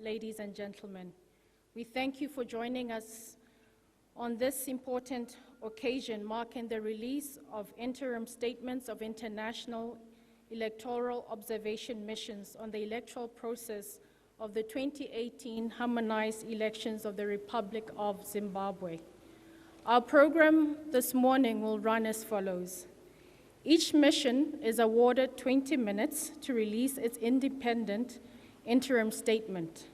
ladies and gentlemen. We thank you for joining us on this important occasion marking the release of interim statements of international electoral observation missions on the electoral process of the 2018 Harmonized elections of the Republic of Zimbabwe. Our program this morning will run as follows. Each mission is awarded 20 minutes to release its independent interim statement.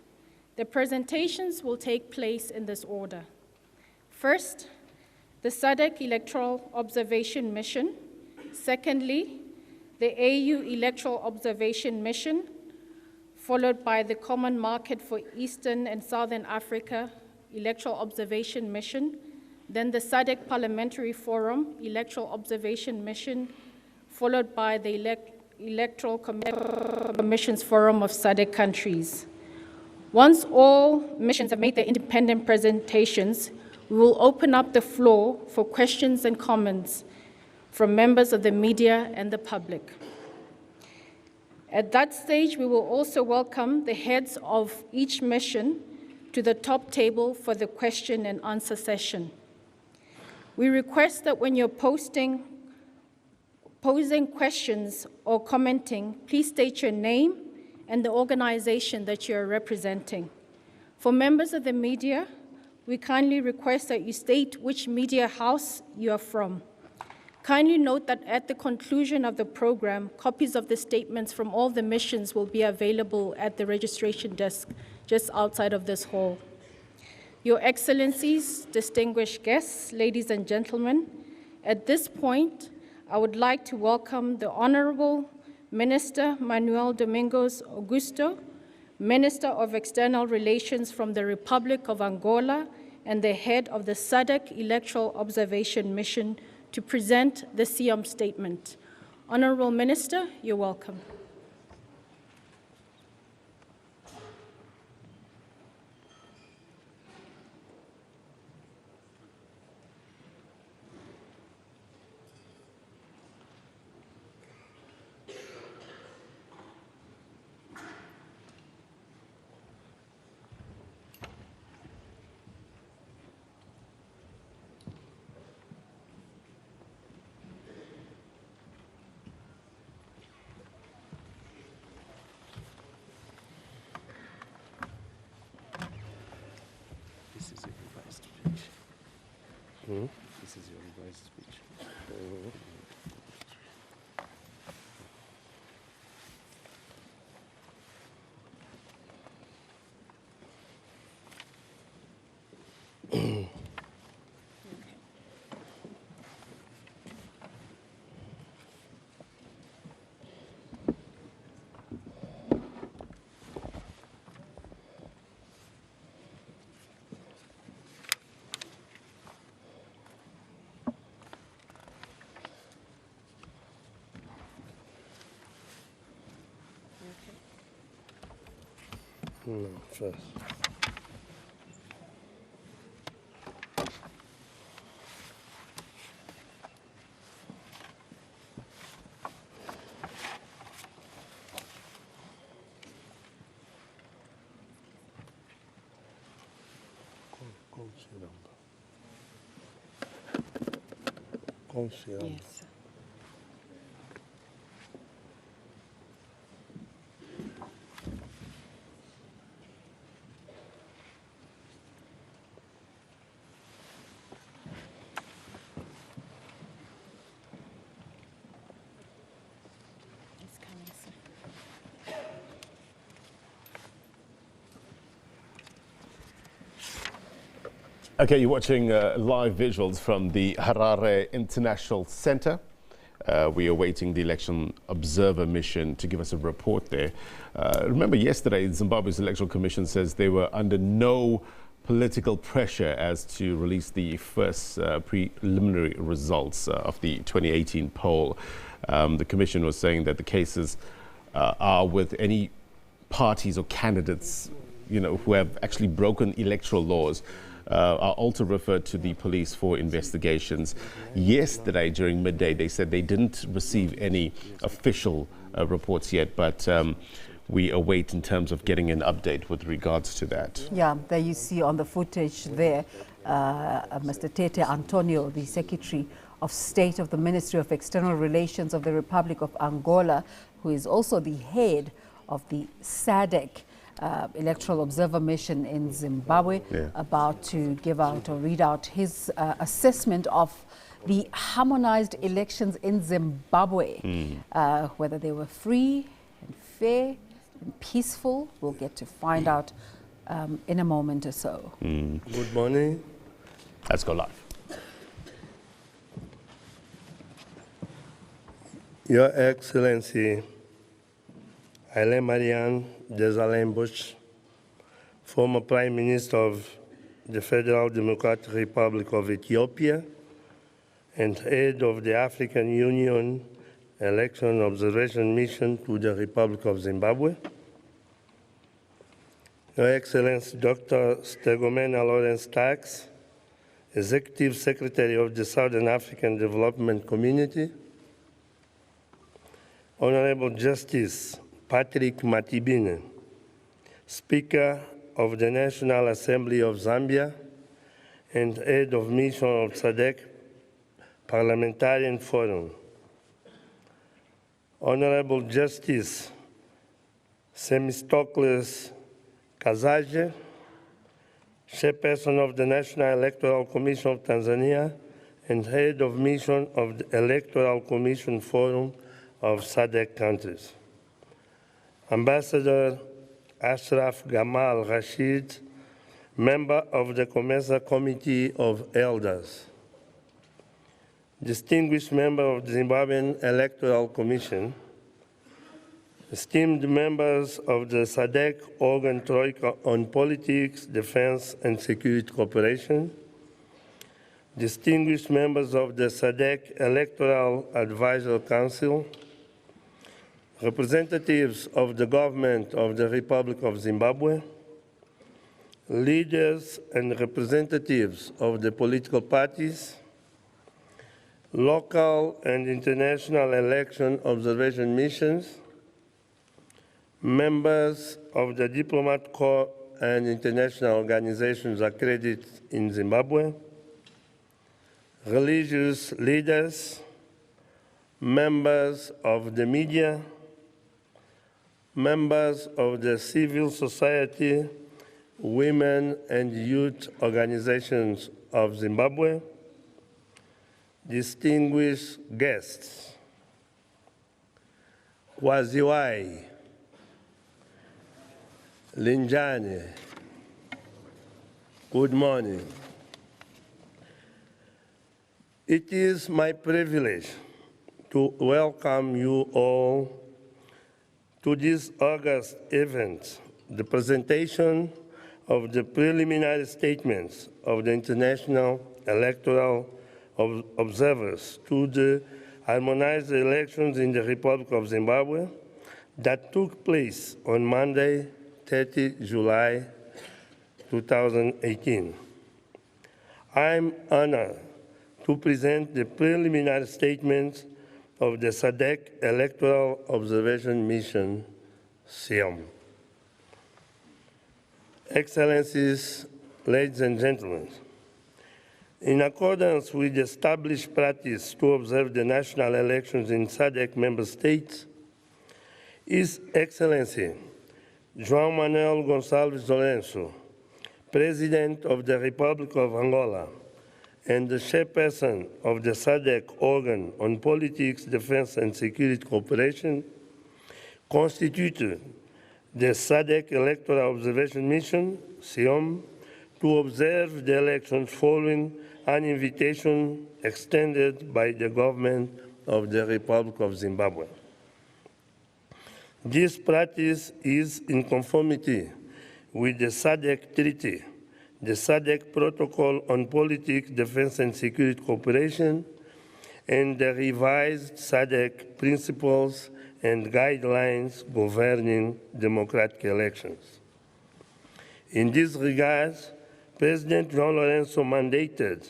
The presentations will take place in this order. First, the SADC Electoral Observation Mission. Secondly, the AU Electoral Observation Mission, followed by the Common Market for Eastern and Southern Africa Electoral Observation Mission, then the SADC Parliamentary Forum Electoral Observation Mission, followed by the Electoral Commissions Forum of SADC countries. Once all missions have made their independent presentations, we will open up the floor for questions and comments from members of the media and the public. At that stage, we will also welcome the heads of each mission to the top table for the question and answer session. We request that when you're posing questions or commenting, please state your name and the organization that you're representing. For members of the media, we kindly request that you state which media house you are from. Kindly note that at the conclusion of the program, copies of the statements from all the missions will be available at the registration desk just outside of this hall. Your Excellencies, distinguished guests, ladies and gentlemen, at this point, I would like to welcome the Honorable Minister Manuel Domingos Augusto, Minister of External Relations from the Republic of Angola, and the head of the SADC Electoral Observation Mission to present the SIOM statement. Honorable Minister, you're welcome. This is your revised speech. No, first. Confiando. Yes. Okay, you're watching live visuals from the Harare International Center. We are awaiting the election observer mission to give us a report there. Remember yesterday, Zimbabwe's Electoral Commission says they were under no political pressure as to release the first preliminary results of the 2018 poll. The commission was saying that the cases are with any parties or candidates, who have actually broken electoral laws. Are also referred to the police for investigations. Yesterday, during midday, they said they didn't receive any official reports yet, but we await in terms of getting an update with regards to that? Yeah, there you see on the footage there, Mr. Tete Antonio, the Secretary of State of the Ministry of External Relations of the Republic of Angola, who is also the head of the SADC Electoral Observer Mission in Zimbabwe, about to give out or read out his assessment of the harmonized elections in Zimbabwe, whether they were free and fair and peaceful. We'll get to find out in a moment or so. Good morning. Let's go live. Your Excellency, Haile Mariam Desalegn Bush, former Prime Minister of the Federal Democratic Republic of Ethiopia and head of the African Union Election Observation Mission to the Republic of Zimbabwe. Your Excellency, Dr. Stegomena Lawrence Tax, Executive Secretary of the Southern African Development Community. Honorable Justice Patrick Matibine, Speaker of the National Assembly of Zambia and head of mission of SADC Parliamentarian Forum. Honorable Justice Semistocles Kazaje, Chairperson of the National Electoral Commission of Tanzania and head of mission of the Electoral Commission Forum of SADC countries. Ambassador Ashraf Gamal Rashid, member of the COMESA Committee of Elders. Distinguished member of the Zimbabwean Electoral Commission, esteemed members of the SADC Organ Troika on Politics, Defense and Security Cooperation, distinguished members of the SADC Electoral Advisory Council, representatives of the government of the Republic of Zimbabwe, leaders and representatives of the political parties, local and international election observation missions, members of the Diplomat Corps and international organizations accredited in Zimbabwe, religious leaders, members of the media, members of the civil society, women and youth organizations of Zimbabwe, distinguished guests, Waziwai, Linjani, good morning. It is my privilege to welcome you all to this August event, the presentation of the preliminary statements of the international electoral observers to the harmonized elections in the Republic of Zimbabwe that took place on Monday, 30 July 2018. I'm honored to present the preliminary statements of the SADC Electoral Observation Mission, SIOM. Excellencies, ladies and gentlemen, in accordance with established practice to observe the national elections in SADC member states, His Excellency João Manuel Gonçalves Lourenço, President of the Republic of Angola, and the chairperson of the SADC organ on politics, defense, and security cooperation, constituted the SADC Electoral Observation Mission, SIOM, to observe the elections following an invitation extended by the government of the Republic of Zimbabwe. This practice is in conformity with the SADC Treaty, the SADC Protocol on Politics, Defense and Security Cooperation, and the revised SADC Principles and Guidelines governing democratic elections. In this regard, President João Lourenço mandated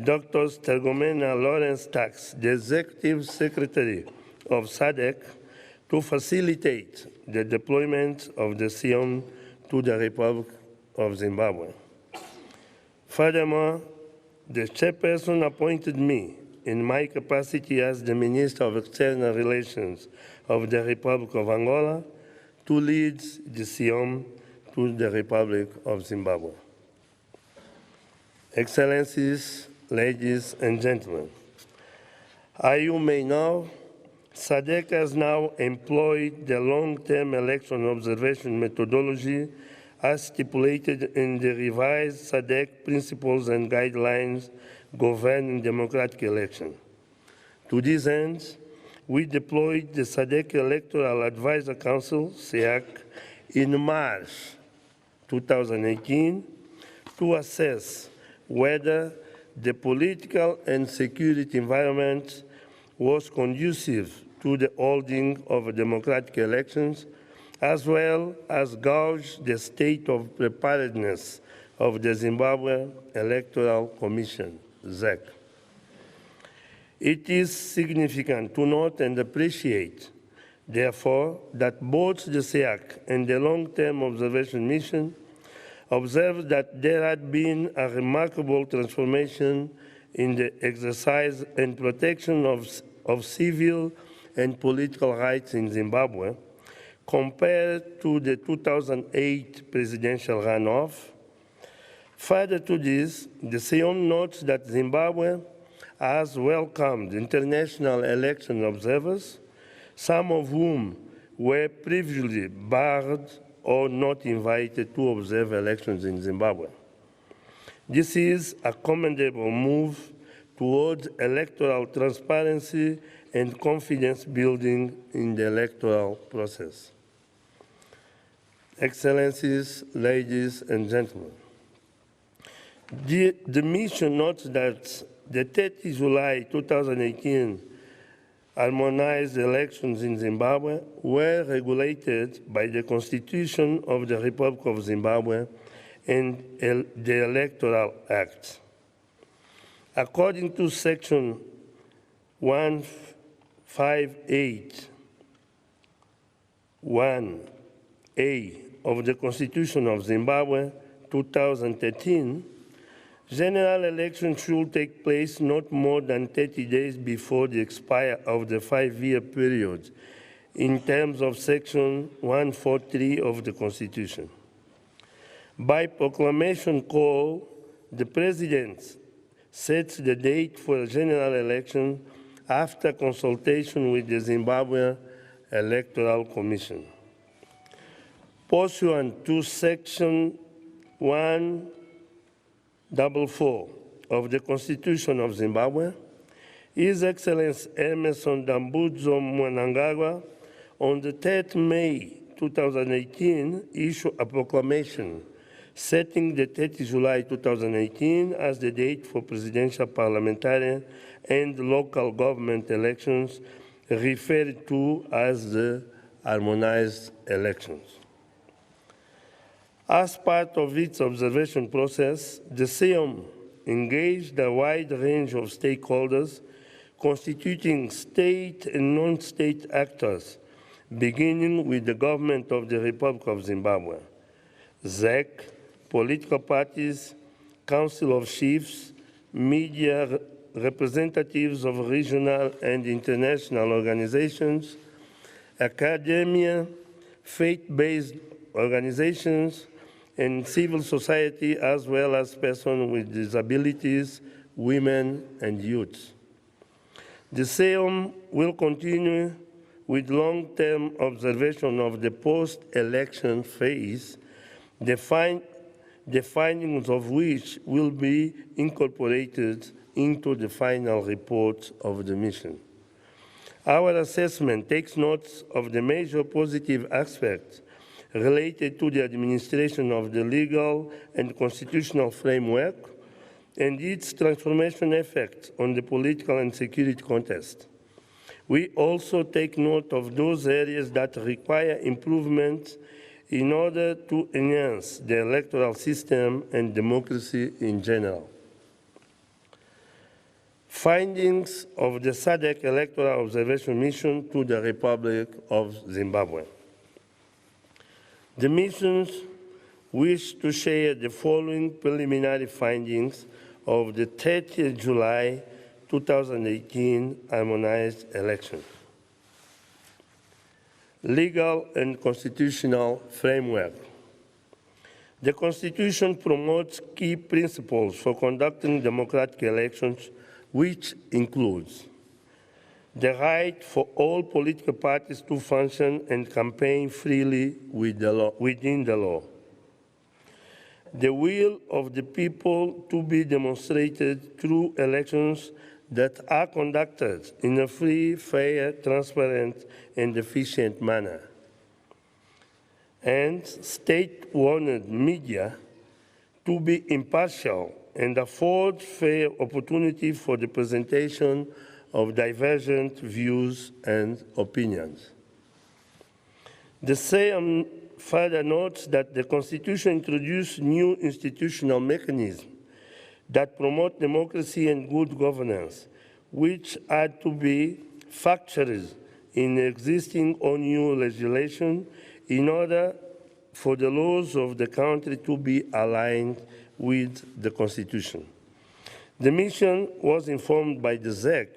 Dr. Stegomena Lawrence Tax, the Executive Secretary of SADC, to facilitate the deployment of the SIOM to the Republic of Zimbabwe. Furthermore, the chairperson appointed me in my capacity as the Minister of External Relations of the Republic of Angola to lead the SIOM to the Republic of Zimbabwe. Excellencies, ladies and gentlemen, as you may know, SADC has now employed the long-term election observation methodology as stipulated in the revised SADC principles and guidelines governing democratic election. To this end, we deployed the SADC Electoral Advisor Council, SEAC, in March 2018 to assess whether the political and security environment was conducive to the holding of democratic elections, as well as gauge the state of preparedness of the Zimbabwe Electoral Commission, ZEC. It is significant to note and appreciate, therefore, that both the SEAC and the long-term observation mission observed that there had been a remarkable transformation in the exercise and protection of civil and political rights in Zimbabwe compared to the 2008 presidential runoff. Further to this, the SIOM notes that Zimbabwe has welcomed international election observers, some of whom were previously barred or not invited to observe elections in Zimbabwe. This is a commendable move towards electoral transparency and confidence building in the electoral process. Excellencies, ladies and gentlemen, the mission notes that the 30 July 2018 harmonized elections in Zimbabwe were regulated by the Constitution of the Republic of Zimbabwe and the Electoral Act. According to Section 158(1)(a) of the Constitution of Zimbabwe 2013, general elections should take place not more than 30 days before the expire of the 5-year period in terms of Section 143 of the Constitution. By proclamation call, the President sets the date for a general election after consultation with the Zimbabwe Electoral Commission. Pursuant to Section 144 of the Constitution of Zimbabwe, His Excellency Emerson Dambudzo Mnangagwa, on the 3rd May 2018, issued a proclamation setting the 30 July 2018 as the date for presidential, parliamentary, and local government elections, referred to as the harmonized elections. As part of its observation process, the SIOM engaged a wide range of stakeholders constituting state and non-state actors, beginning with the government of the Republic of Zimbabwe, ZEC, political parties, Council of Chiefs, media, representatives of regional and international organizations, academia, faith-based organizations, and civil society, as well as persons with disabilities, women, and youth. The SIOM will continue with long-term observation of the post-election phase, the findings of which will be incorporated into the final report of the mission. Our assessment takes note of the major positive aspects related to the administration of the legal and constitutional framework and its transformation effect on the political and security context. We also take note of those areas that require improvement in order to enhance the electoral system and democracy in general. findings of the SADC Electoral Observation Mission to the Republic of Zimbabwe. The missions wish to share the following preliminary findings of the 30th July 2018 Harmonized elections. Legal and constitutional framework. The Constitution promotes key principles for conducting democratic elections, which includes the right for all political parties to function and campaign freely within the law, the will of the people to be demonstrated through elections that are conducted in a free, fair, transparent, and efficient manner, and state-owned media to be impartial and afford fair opportunity for the presentation of divergent views and opinions. The same further notes that the Constitution introduced new institutional mechanisms that promote democracy and good governance, which are to be factored in existing or new legislation in order for the laws of the country to be aligned with the Constitution. The mission was informed by the ZEC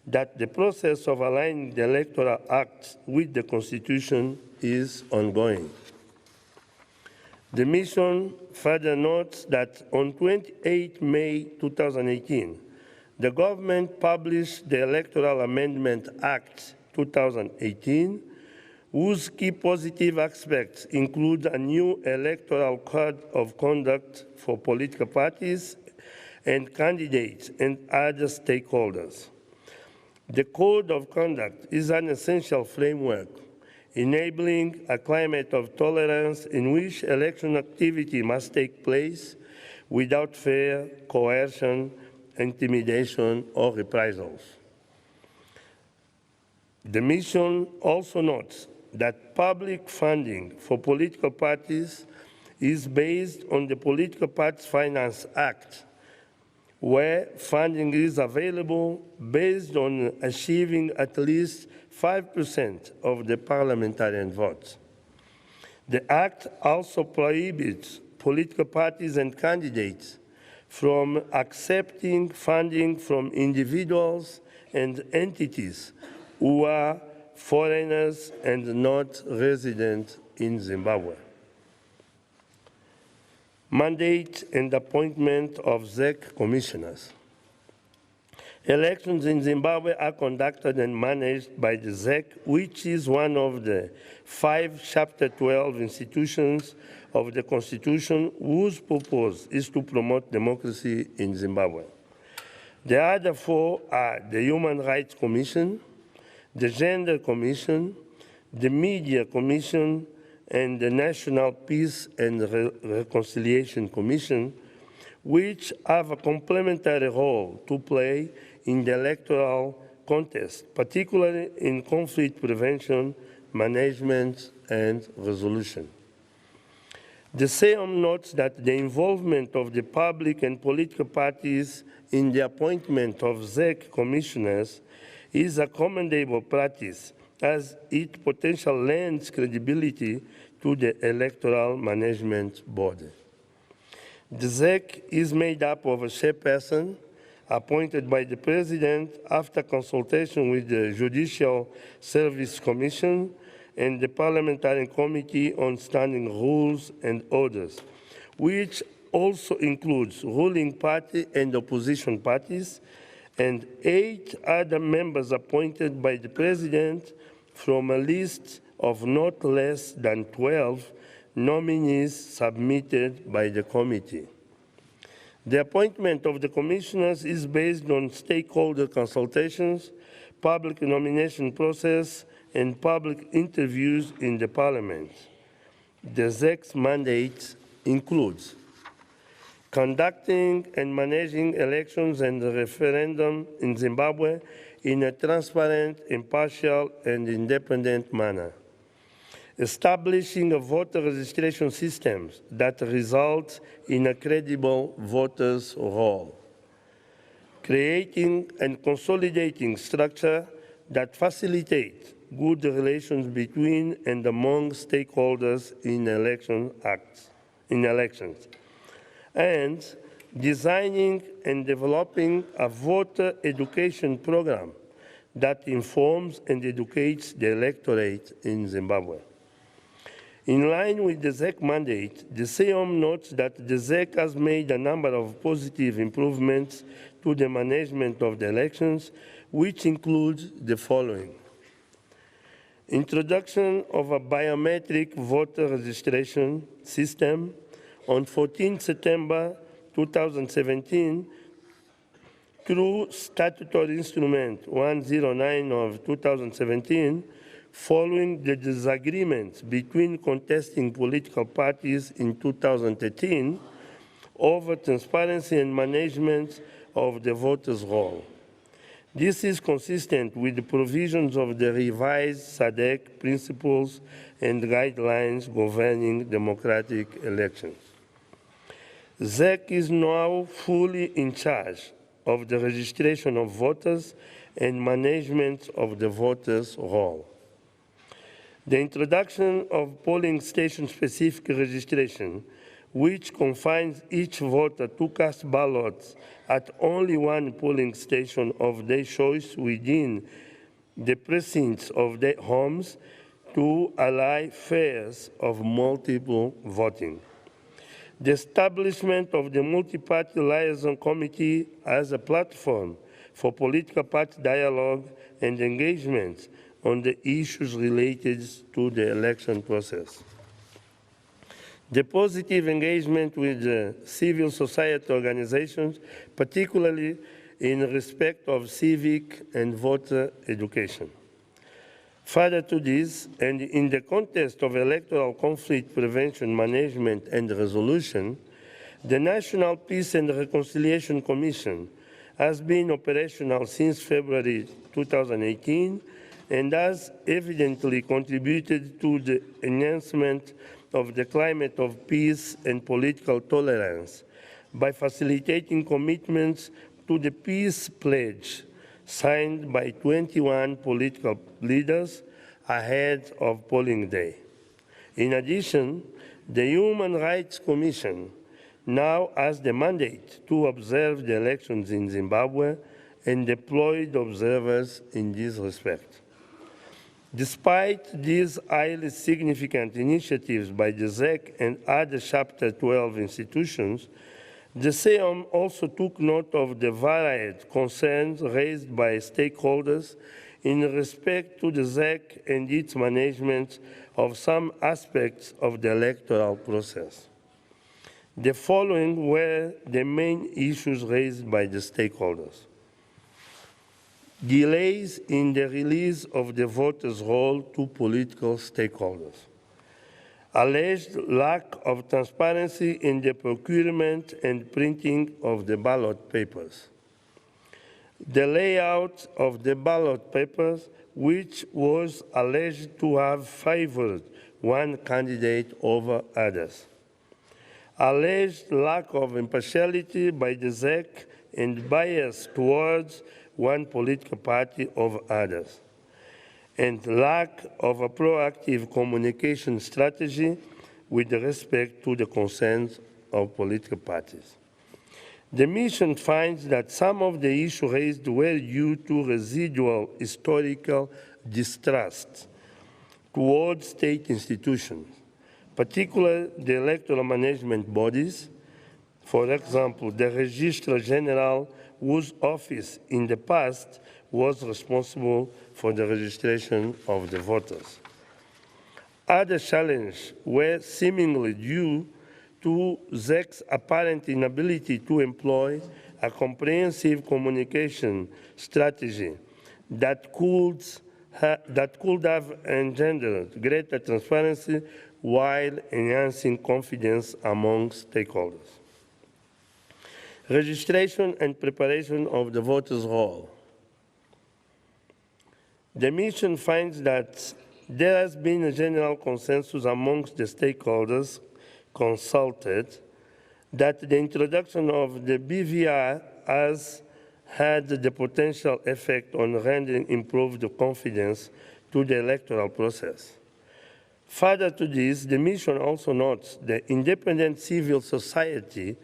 that the process of aligning the Electoral Act with the Constitution is ongoing. The mission further notes that on 28 May 2018, the government published the Electoral Amendment Act 2018, whose key positive aspects include a new electoral code of conduct for political parties and candidates and other stakeholders. The Code of Conduct is an essential framework enabling a climate of tolerance in which election activity must take place without fear, coercion, intimidation, or reprisals. The mission also notes that public funding for political parties is based on the Political Parties Finance Act, where funding is available based on achieving at least 5% of the parliamentarian votes. The Act also prohibits political parties and candidates from accepting funding from individuals and entities who are foreigners and not resident in Zimbabwe. Mandate and appointment of ZEC commissioners. Elections in Zimbabwe are conducted and managed by the ZEC, which is one of the 5 Chapter 12 institutions of the Constitution whose purpose is to promote democracy in Zimbabwe. The other 4 are the Human Rights Commission, the Gender Commission, the Media Commission, and the National Peace and Reconciliation Commission, which have a complementary role to play in the electoral contest, particularly in conflict prevention, management, and resolution. The same notes that the involvement of the public and political parties in the appointment of ZEC commissioners is a commendable practice, as it potentially lends credibility to the Electoral Management Board. The ZEC is made up of a chairperson appointed by the President after consultation with the Judicial Service Commission and the Parliamentary Committee on Standing Rules and Orders, which also includes ruling party and opposition parties, and 8 other members appointed by the President from a list of not less than 12 nominees submitted by the committee. The appointment of the commissioners is based on stakeholder consultations, public nomination process, and public interviews in the Parliament. The ZEC's mandate includes conducting and managing elections and referendum in Zimbabwe in a transparent, impartial, and independent manner, establishing a voter registration system that results in a credible voter's roll, creating and consolidating structure that facilitate good relations between and among stakeholders in elections, and designing and developing a voter education program that informs and educates the electorate in Zimbabwe. In line with the ZEC mandate, the SEOM notes that the ZEC has made a number of positive improvements to the management of the elections, which include the following: introduction of a biometric voter registration system on 14 September 2017 through Statutory Instrument 109 of 2017, following the disagreements between contesting political parties in 2013 over transparency and management of the voters' roll. This is consistent with the provisions of the revised SADC principles and guidelines governing democratic elections. ZEC is now fully in charge of the registration of voters and management of the voters' roll. The introduction of polling station-specific registration, which confines each voter to cast ballots at only one polling station of their choice within the precincts of their homes to allow fares of multiple voting. The establishment of the Multi-Party Liaison Committee as a platform for political party dialogue and engagement on the issues related to the election process. The positive engagement with civil society organizations, particularly in respect of civic and voter education. Further to this, and in the context of electoral conflict prevention, management, and resolution, the National Peace and Reconciliation Commission has been operational since February 2018 and has evidently contributed to the enhancement of the climate of peace and political tolerance by facilitating commitments to the peace pledge signed by 21 political leaders ahead of polling day. In addition, the Human Rights Commission now has the mandate to observe the elections in Zimbabwe and deployed observers in this respect. Despite these highly significant initiatives by the ZEC and other Chapter 12 institutions, the SEOM also took note of the varied concerns raised by stakeholders in respect to the ZEC and its management of some aspects of the electoral process. The following were the main issues raised by the stakeholders: delays in the release of the voters' roll to political stakeholders, alleged lack of transparency in the procurement and printing of the ballot papers, the layout of the ballot papers, which was alleged to have favored one candidate over others, alleged lack of impartiality by the ZEC and bias towards one political party over others, and lack of a proactive communication strategy with respect to the concerns of political parties. The mission finds that some of the issues raised were due to residual historical distrust towards state institutions, particularly the electoral management bodies, for example, the Registrar General, whose office in the past was responsible for the registration of the voters. Other challenges were seemingly due to ZEC's apparent inability to employ a comprehensive communication strategy that could have engendered greater transparency while enhancing confidence among stakeholders. Registration and preparation of the voters' roll. The mission finds that there has been a general consensus amongst the stakeholders consulted that the introduction of the BVR has had the potential effect on rendering improved confidence to the electoral process. Further to this, the mission also notes that independent civil society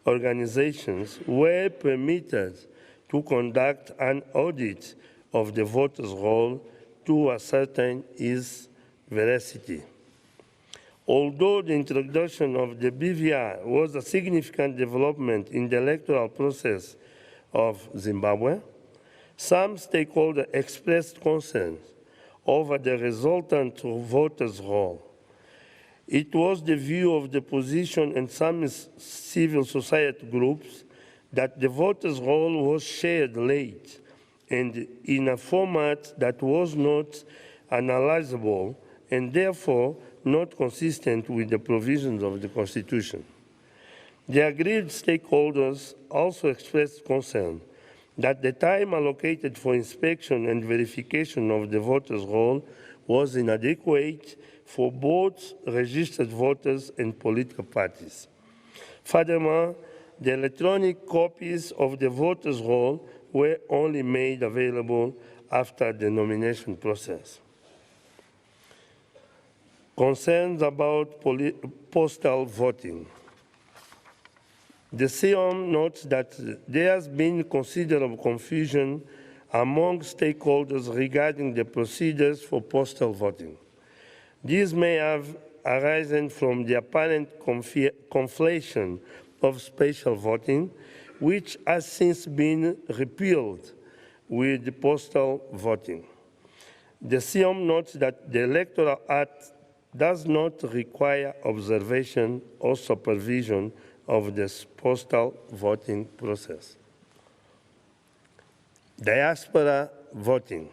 organizations were permitted to conduct an audit of the voters' roll to ascertain its veracity. Although the introduction of the BVR was a significant development in the electoral process of Zimbabwe, some stakeholders expressed concerns over the resultant voters' roll. It was the view of the opposition and some civil society groups that the voters' roll was shared late and in a format that was not analyzable and therefore not consistent with the provisions of the Constitution. The aggrieved stakeholders also expressed concern that the time allocated for inspection and verification of the voters' roll was inadequate for both registered voters and political parties. Furthermore, the electronic copies of the voters' roll were only made available after the nomination process. Concerns about postal voting. The CIOM notes that there has been considerable confusion among stakeholders regarding the procedures for postal voting. These may have arisen from the apparent conflation of spatial voting, which has since been repealed with the postal voting. The CIOM notes that the Electoral Act does not require observation or supervision of this postal voting process. Diaspora voting.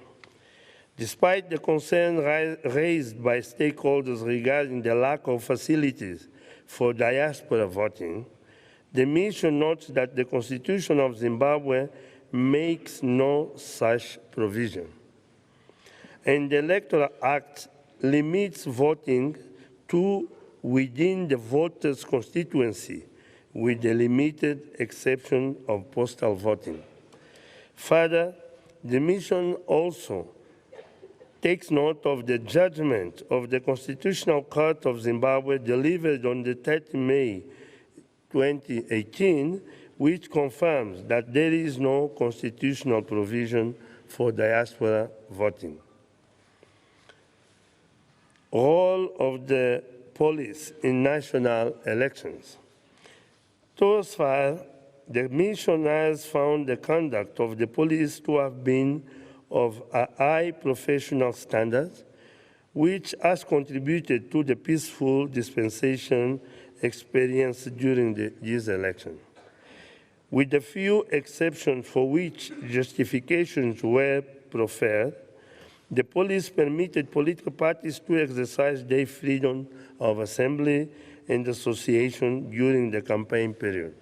Despite the concern raised by stakeholders regarding the lack of facilities for diaspora voting, the mission notes that the Constitution of Zimbabwe makes no such provision. And the Electoral Act limits voting to within the voter's constituency, with the limited exception of postal voting. Further, the mission also takes note of the judgment of the Constitutional Court of Zimbabwe delivered on the 30 May 2018, which confirms that there is no constitutional provision for diaspora voting. Role of the police in national elections. Thus far, the mission has found the conduct of the police to have been of a high professional standard, which has contributed to the peaceful dispensation experienced during this election. With a few exceptions for which justifications were proffered, the police permitted political parties to exercise their freedom of assembly and association during the campaign period.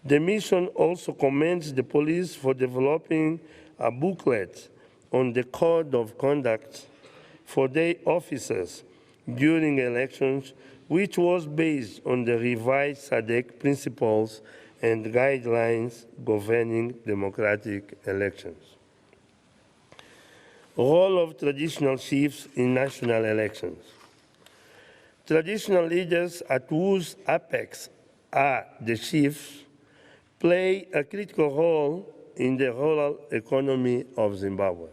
The mission also commends the police for developing a booklet on the code of conduct for their officers during elections, which was based on the revised SADC principles and guidelines governing democratic elections. Role of traditional chiefs in national elections. Traditional leaders at whose apex are the chiefs play a critical role in the rural economy of Zimbabwe.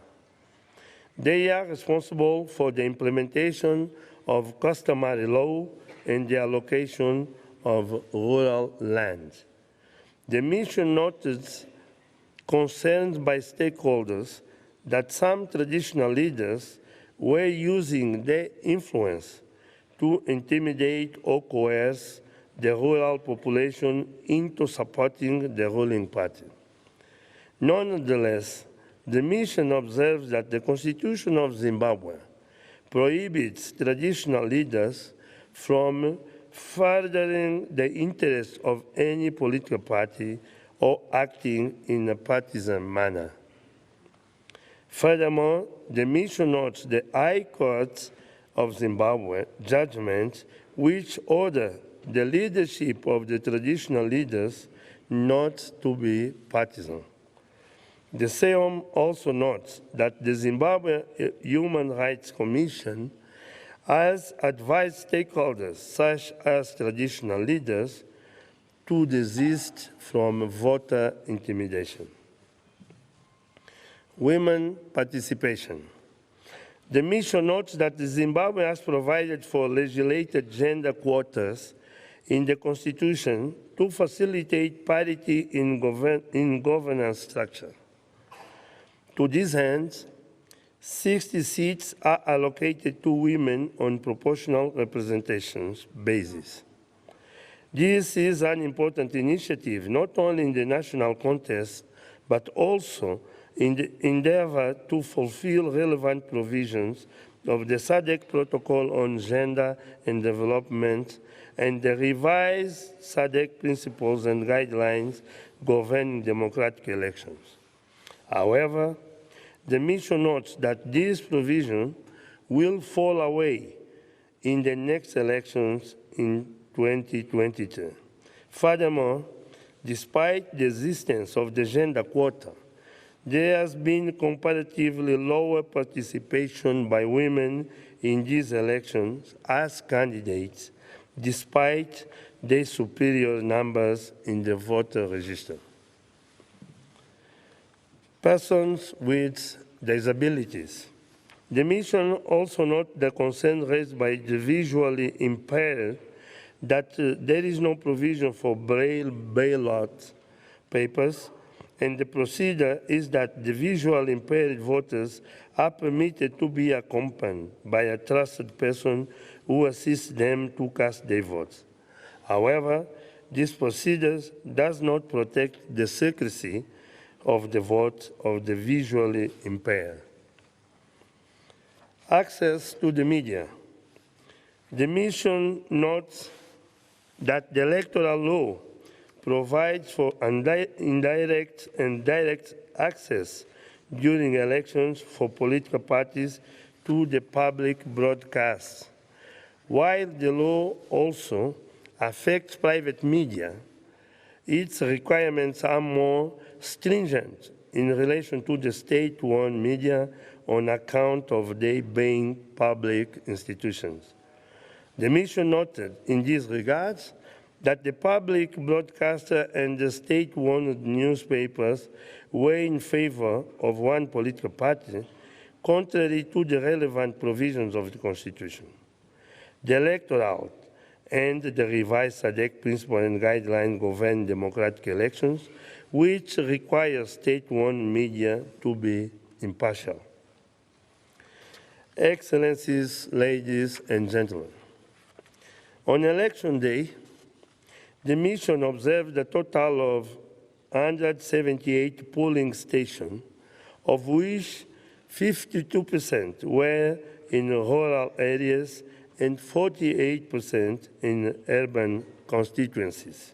They are responsible for the implementation of customary law and the allocation of rural land. The mission noted concerns by stakeholders that some traditional leaders were using their influence to intimidate or coerce the rural population into supporting the ruling party. Nonetheless, the mission observes that the Constitution of Zimbabwe prohibits traditional leaders from furthering the interests of any political party or acting in a partisan manner. Furthermore, the mission notes the High Court of Zimbabwe judgment which order the leadership of the traditional leaders not to be partisan. The SEOM also notes that the Zimbabwe Human Rights Commission has advised stakeholders, such as traditional leaders, to desist from voter intimidation. Women participation. The mission notes that Zimbabwe has provided for legislated gender quotas in the Constitution to facilitate parity in governance structure. To this end, 60 seats are allocated to women on proportional representation basis. This is an important initiative, not only in the national contest, but also in the endeavor to fulfill relevant provisions of the SADC Protocol on Gender and Development and the revised SADC principles and guidelines governing democratic elections. However, the mission notes that this provision will fall away in the next elections in 2022. Furthermore, despite the existence of the gender quota, there has been comparatively lower participation by women in these elections as candidates, despite their superior numbers in the voter register. Persons with disabilities. The mission also notes the concern raised by the visually impaired that there is no provision for Braille ballot papers, and the procedure is that the visually impaired voters are permitted to be accompanied by a trusted person who assists them to cast their votes. However, this procedure does not protect the secrecy of the vote of the visually impaired. Access to the media. The mission notes that the electoral law provides for indirect and direct access during elections for political parties to the public broadcasts. While the law also affects private media, its requirements are more stringent in relation to the state-owned media on account of their being public institutions. The mission noted in these regards that the public broadcaster and the state-owned newspapers were in favor of one political party, contrary to the relevant provisions of the Constitution. The electoral and the revised SADC principle and guideline govern democratic elections, which require state-owned media to be impartial. Excellencies, ladies and gentlemen, on election day, the mission observed a total of 178 polling stations, of which 52% were in rural areas and 48% in urban constituencies.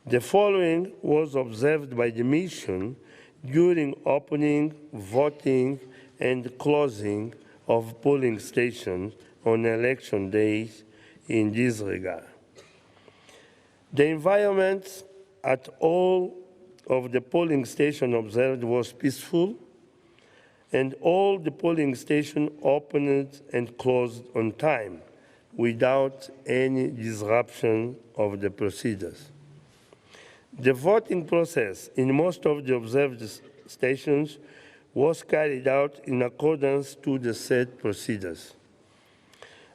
The following was observed by the mission during opening, voting, and closing of polling stations on election days in this regard. The environment at all of the polling stations observed was peaceful, and all the polling stations opened and closed on time without any disruption of the procedures. The voting process in most of the observed stations was carried out in accordance to the set procedures.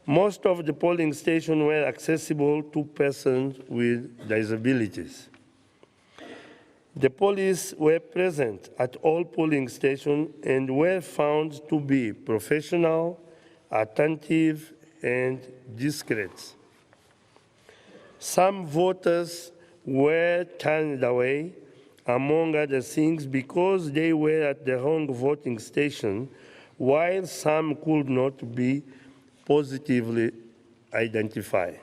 Most of the polling stations were accessible to persons with disabilities. The police were present at all polling stations and were found to be professional, attentive, and discreet. Some voters were turned away, among other things, because they were at the wrong voting station, while some could not be positively identified.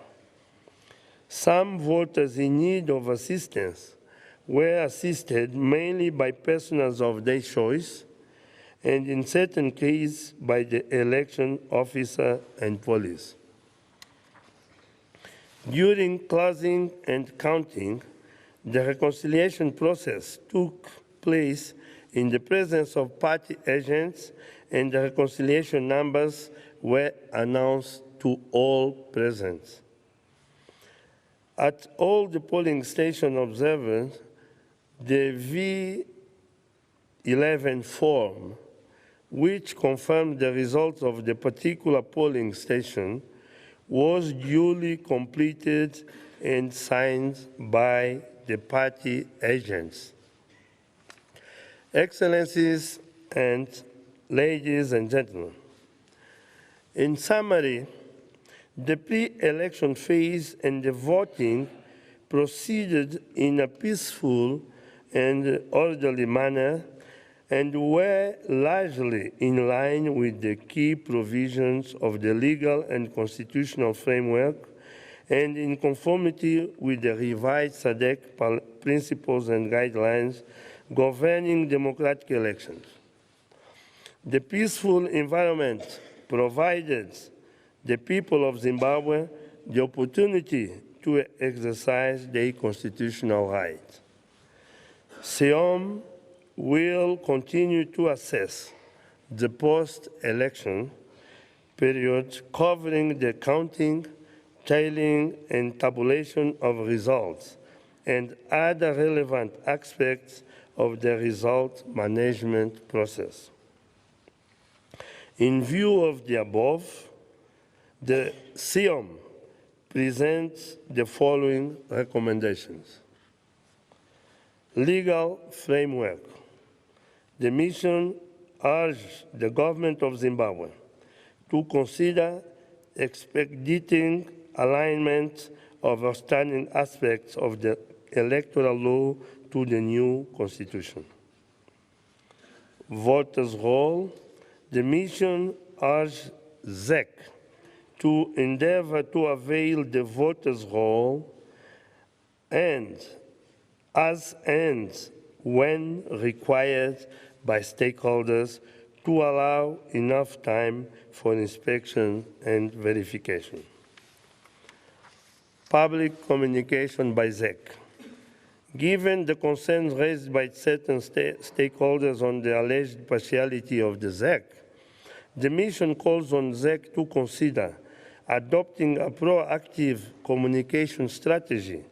Some voters in need of assistance were assisted mainly by personnel of their choice, and in certain cases by the election officer and police. During closing and counting, the reconciliation process took place in the presence of party agents, and the reconciliation numbers were announced to all present. At all the polling station observers, the V11 form, which confirmed the results of the particular polling station, was duly completed and signed by the party agents. Excellencies and ladies and gentlemen, in summary, the pre-election phase and the voting proceeded in a peaceful and orderly manner and were largely in line with the key provisions of the legal and constitutional framework and in conformity with the revised SADC principles and guidelines governing democratic elections. The peaceful environment provided the people of Zimbabwe the opportunity to exercise their constitutional rights. SEOM will continue to assess the post-election period covering the counting, tallying, and tabulation of results and other relevant aspects of the result management process. In view of the above, the SEOM presents the following recommendations. Legal framework. The mission urges the government of Zimbabwe to consider expediting alignment of outstanding aspects of the electoral law to the new constitution. Voters' roll. The mission urges ZEC to endeavor to avail the voters' roll and as and when required by stakeholders to allow enough time for inspection and verification. Public communication by ZEC. Given the concerns raised by certain stakeholders on the alleged partiality of the ZEC, the mission calls on ZEC to consider adopting a proactive communication strategy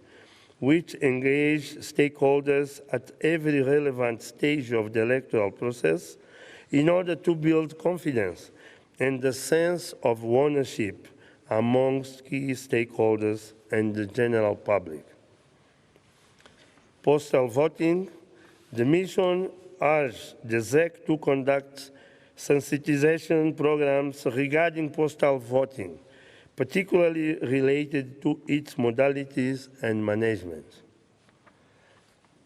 which engage stakeholders at every relevant stage of the electoral process in order to build confidence and a sense of ownership amongst key stakeholders and the general public. Postal voting. The mission urges the ZEC to conduct sensitization programs regarding postal voting, particularly related to its modalities and management.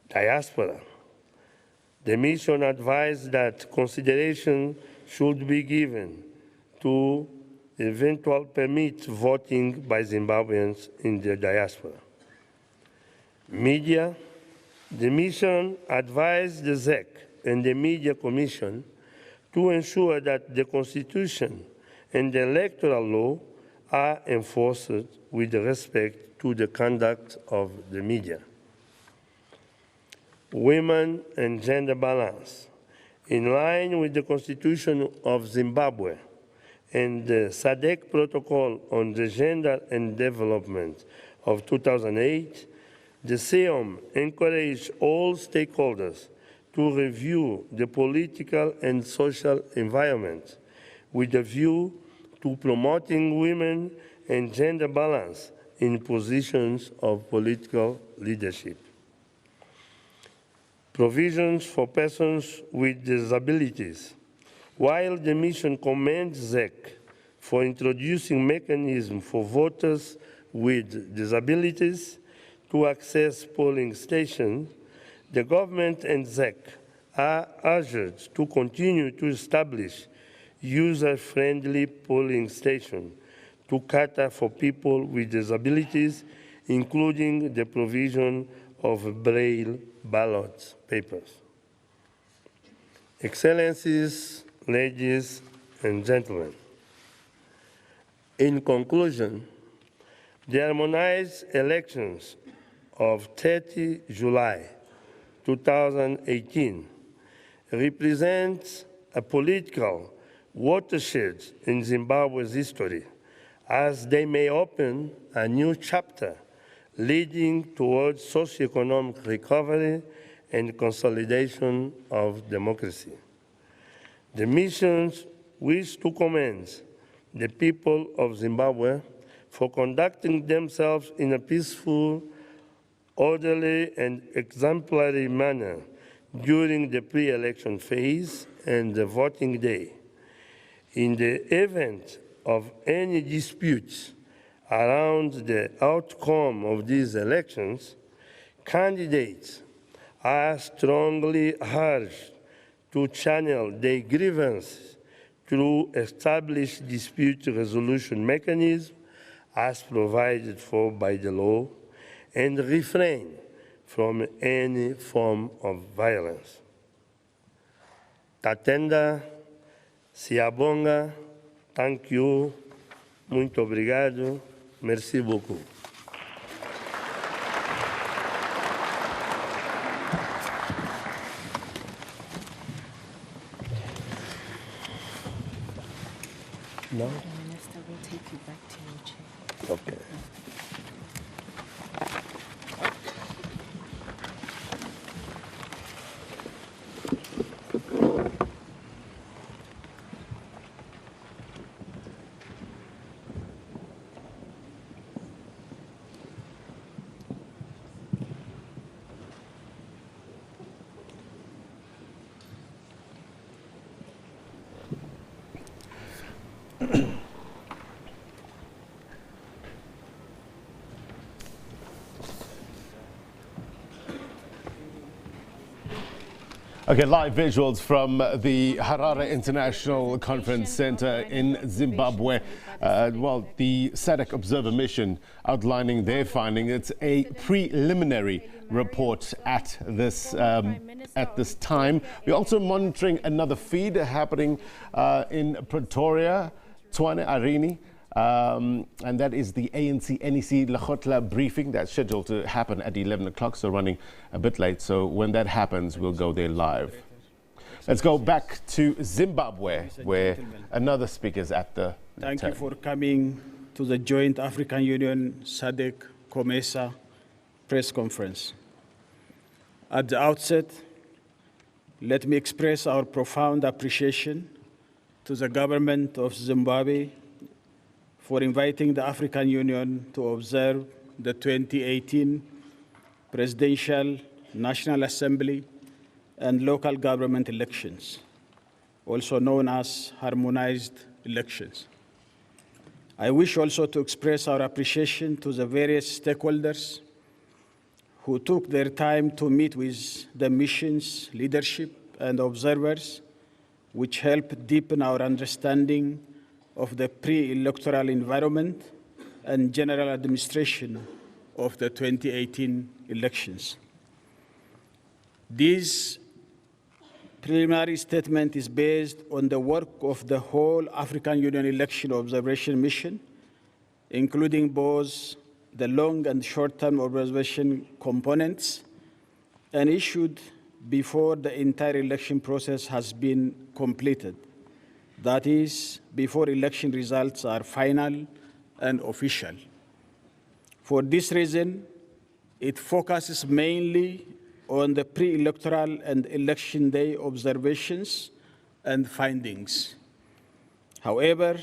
Diaspora. The mission advised that consideration should be given to eventual permit voting by Zimbabweans in the diaspora. Media. The mission advised the ZEC and the Media Commission to ensure that the Constitution and the electoral law are enforced with respect to the conduct of the media. Women and gender balance. In line with the Constitution of Zimbabwe and the SADC Protocol on the Gender and Development of 2008, the SEOM encouraged all stakeholders to review the political and social environment with a view to promoting women and gender balance in positions of political leadership. Provisions for persons with disabilities. While the mission commends ZEC for introducing mechanisms for voters with disabilities to access polling stations, the government and ZEC are urged to continue to establish user-friendly polling stations to cater for people with disabilities, including the provision of Braille ballot papers. Excellencies, ladies and gentlemen, in conclusion, the harmonized elections of 30 July 2018 represents a political watershed in Zimbabwe's history, as they may open a new chapter leading towards socioeconomic recovery and consolidation of democracy. The missions wish to commend the people of Zimbabwe for conducting themselves in a peaceful, orderly, and exemplary manner during the pre-election phase and the voting day. In the event of any disputes around the outcome of these elections, candidates are strongly urged to channel their grievances through established dispute resolution mechanisms as provided for by the law and refrain from any form of violence. Tatenda, Siabonga, thank you, muito obrigado, merci beaucoup. No? Minister will take you back to your chair. Okay. Okay, live visuals from the Harare International Conference Center in Zimbabwe. Well, the SADC Observer Mission outlining their finding. It's a preliminary report at this time. We're also monitoring another feed happening in Pretoria, Tshwane Arini. And that is the ANC NEC Lekgotla briefing that's scheduled to happen at 11 o'clock, so running a bit late. So when that happens, we'll go there live. Let's go back to Zimbabwe, where another speaker is at the Thank you for coming to the Joint African Union SADC COMESA press conference. At the outset, let me express our profound appreciation to the government of Zimbabwe for inviting the African Union to observe the 2018 Presidential, National Assembly, and local government elections, also known as Harmonized elections. I wish also to express our appreciation to the various stakeholders who took their time to meet with the mission's leadership and observers, which helped deepen our understanding of the pre-electoral environment and general administration of the 2018 elections. This preliminary statement is based on the work of the whole African Union Election Observation Mission, including both the long and short-term observation components, and issued before the entire election process has been completed. That is, before election results are final and official. For this reason, it focuses mainly on the pre-electoral and election day observations and findings. However,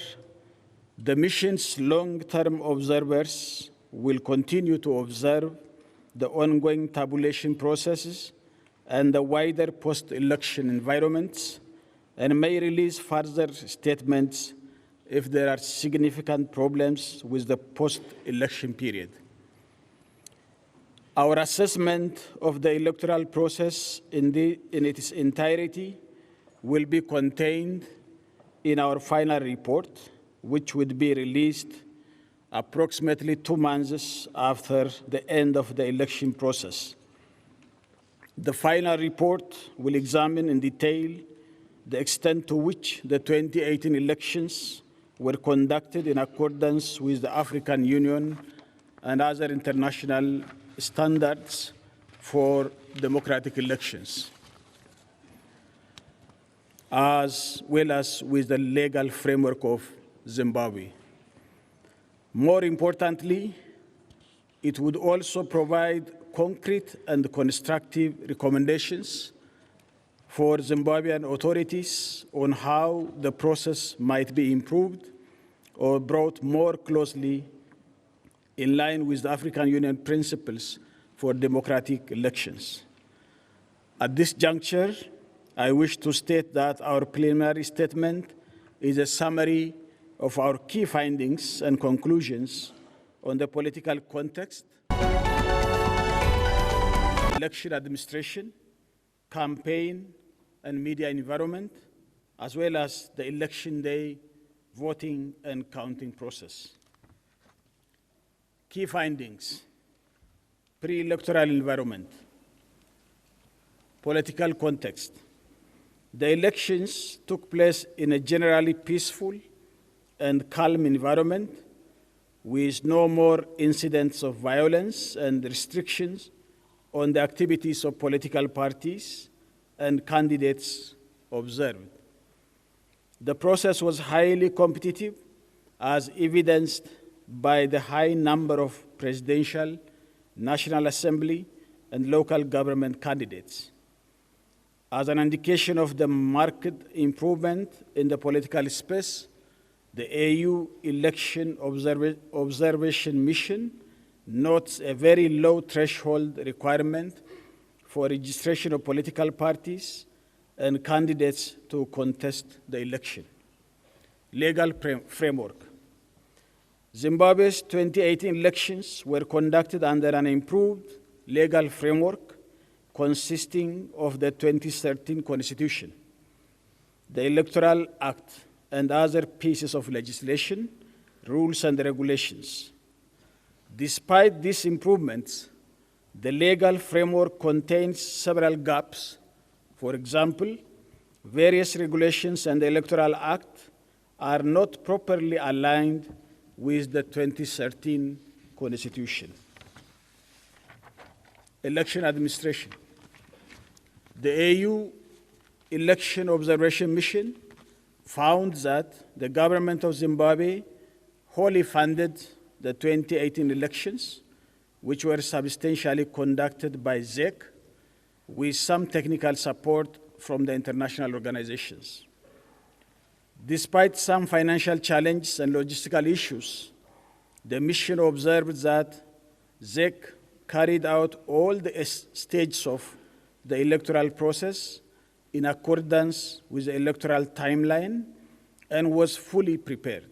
the mission's long-term observers will continue to observe the ongoing tabulation processes and the wider post-election environments, and may release further statements if there are significant problems with the post-election period. Our assessment of the electoral process in its entirety will be contained in our final report, which would be released approximately 2 months after the end of the election process. The final report will examine in detail the extent to which the 2018 elections were conducted in accordance with the African Union and other international standards for democratic elections. as well as with the legal framework of Zimbabwe. More importantly, it would also provide concrete and constructive recommendations for Zimbabwean authorities on how the process might be improved or brought more closely in line with the African Union principles for democratic elections. At this juncture, I wish to state that our preliminary statement is a summary of our key findings and conclusions on the political context, election administration, campaign and media environment, as well as the election day voting and counting process. Key findings: pre-electoral environment, political context. The elections took place in a generally peaceful and calm environment with no more incidents of violence and restrictions on the activities of political parties and candidates observed. The process was highly competitive, as evidenced by the high number of presidential, National Assembly, and local government candidates. As an indication of the marked improvement in the political space, the AU Election Observation Mission notes a very low threshold requirement for registration of political parties and candidates to contest the election. Legal framework. Zimbabwe's 2018 elections were conducted under an improved legal framework consisting of the 2013 Constitution, the Electoral Act, and other pieces of legislation, rules, and regulations. Despite these improvements, the legal framework contains several gaps. For example, various regulations and the Electoral Act are not properly aligned with the 2013 Constitution. Election administration. The AU Election Observation Mission found that the government of Zimbabwe wholly funded the 2018 elections, which were substantially conducted by ZEC with some technical support from the international organizations. Despite some financial challenges and logistical issues, the mission observed that ZEC carried out all the stages of the electoral process in accordance with the electoral timeline and was fully prepared.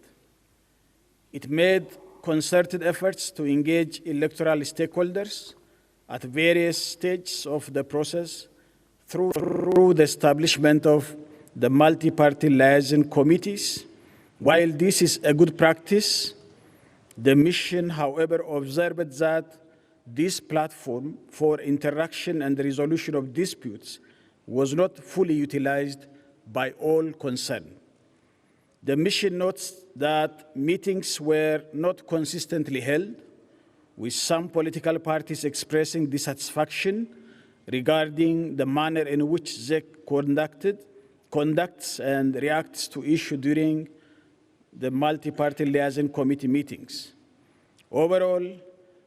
It made concerted efforts to engage electoral stakeholders at various stages of the process through the establishment of the multi-party liaison committees. While this is a good practice, the mission, however, observed that this platform for interaction and resolution of disputes was not fully utilized by all concerned. The mission notes that meetings were not consistently held, with some political parties expressing dissatisfaction regarding the manner in which ZEC conducts and reacts to issues during the multi-party liaison committee meetings. Overall,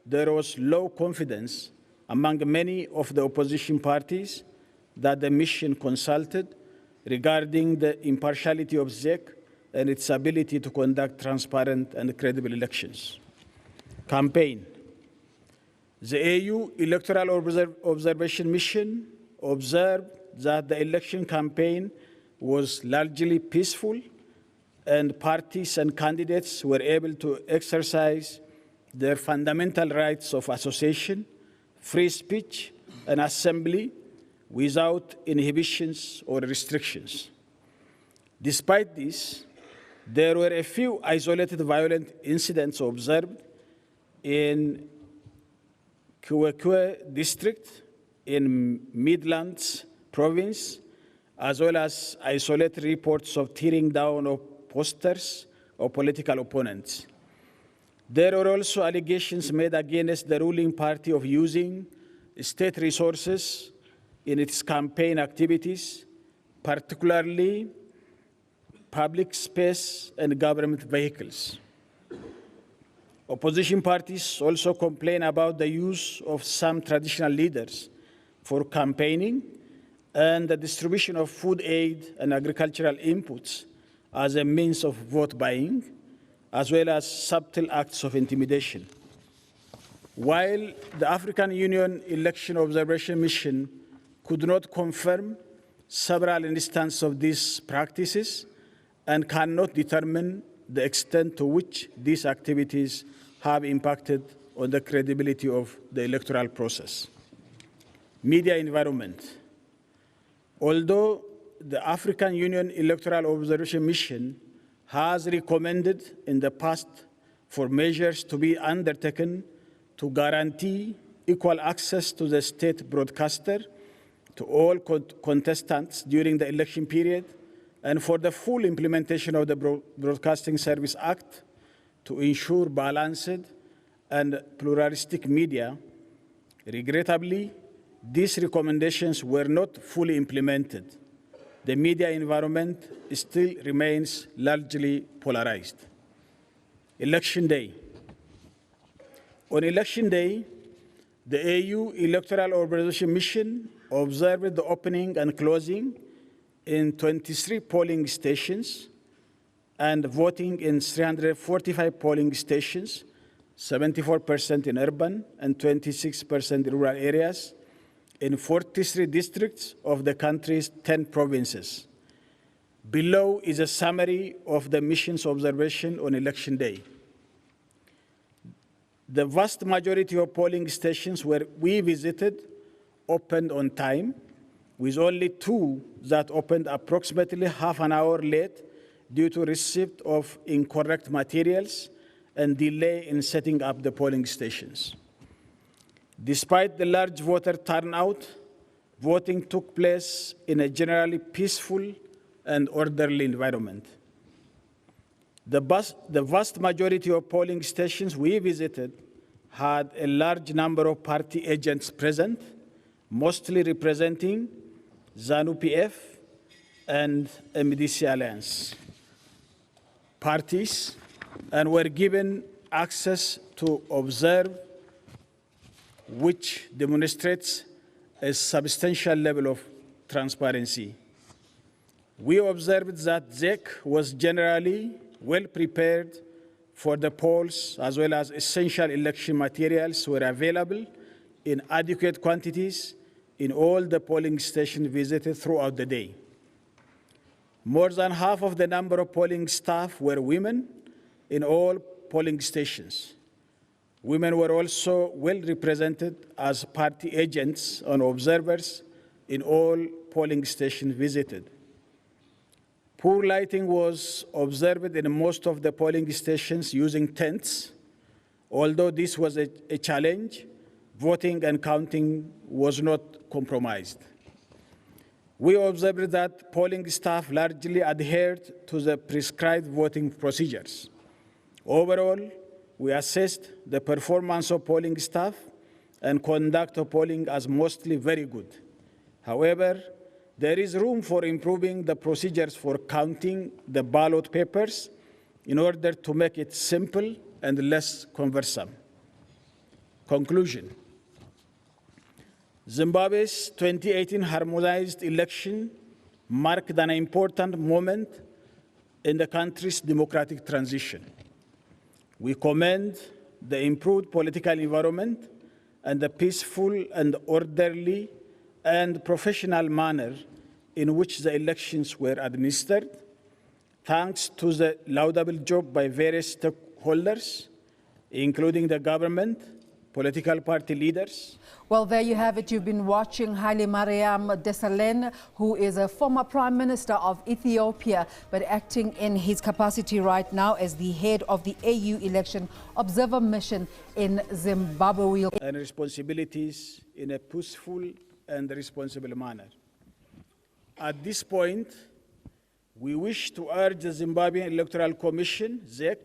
there was low confidence among many of the opposition parties that the mission consulted regarding the impartiality of ZEC and its ability to conduct transparent and credible elections. Campaign. The AU Electoral Observation Mission observed that the election campaign was largely peaceful and parties and candidates were able to exercise their fundamental rights of association, free speech, and assembly without inhibitions or restrictions. Despite this, there were a few isolated violent incidents observed in Kwekwe district in Midlands province, as well as isolated reports of tearing down of posters of political opponents. There were also allegations made against the ruling party of using state resources in its campaign activities, particularly public space and government vehicles. Opposition parties also complain about the use of some traditional leaders for campaigning and the distribution of food aid and agricultural inputs as a means of vote buying, as well as subtle acts of intimidation. While the African Union Election Observation Mission could not confirm several instances of these practices and cannot determine the extent to which these activities have impacted on the credibility of the electoral process. Media environment. Although the African Union Electoral Observation Mission has recommended in the past for measures to be undertaken to guarantee equal access to the state broadcaster to all contestants during the election period, and for the full implementation of the Broadcasting Service Act to ensure balanced and pluralistic media, regrettably, these recommendations were not fully implemented. The media environment still remains largely polarized. Election Day. On Election Day, the AU Electoral Observation Mission observed the opening and closing in 23 polling stations and voting in 345 polling stations, 74% in urban and 26% in rural areas, in 43 districts of the country's 10 provinces. Below is a summary of the mission's observation on Election Day. The vast majority of polling stations where we visited opened on time, with only 2 that opened approximately half an hour late due to receipt of incorrect materials and delay in setting up the polling stations. Despite the large voter turnout, voting took place in a generally peaceful and orderly environment. The vast majority of polling stations we visited had a large number of party agents present, mostly representing ZANU-PF and MDC Alliance parties, and were given access to observe, which demonstrates a substantial level of transparency. We observed that ZEC was generally well prepared for the polls, as well as essential election materials were available in adequate quantities in all the polling stations visited throughout the day. More than half of the number of polling staff were women in all polling stations. Women were also well represented as party agents and observers in all polling stations visited. Poor lighting was observed in most of the polling stations using tents. Although this was a challenge, voting and counting was not compromised. We observed that polling staff largely adhered to the prescribed voting procedures. Overall, we assessed the performance of polling staff and conduct of polling as mostly very good. However, there is room for improving the procedures for counting the ballot papers in order to make it simple and less cumbersome. Conclusion. Zimbabwe's 2018 harmonized election marked an important moment in the country's democratic transition. We commend the improved political environment and the peaceful and orderly and professional manner in which the elections were administered, thanks to the laudable job by various stakeholders, including the government, political party leaders. Well, there you have it. You've been watching Haile Mariam Desalegn, who is a former Prime Minister of Ethiopia, but acting in his capacity right now as the head of the AU Election Observer Mission in Zimbabwe. And responsibilities in a peaceful and responsible manner. At this point, we wish to urge the Zimbabwean Electoral Commission, ZEC,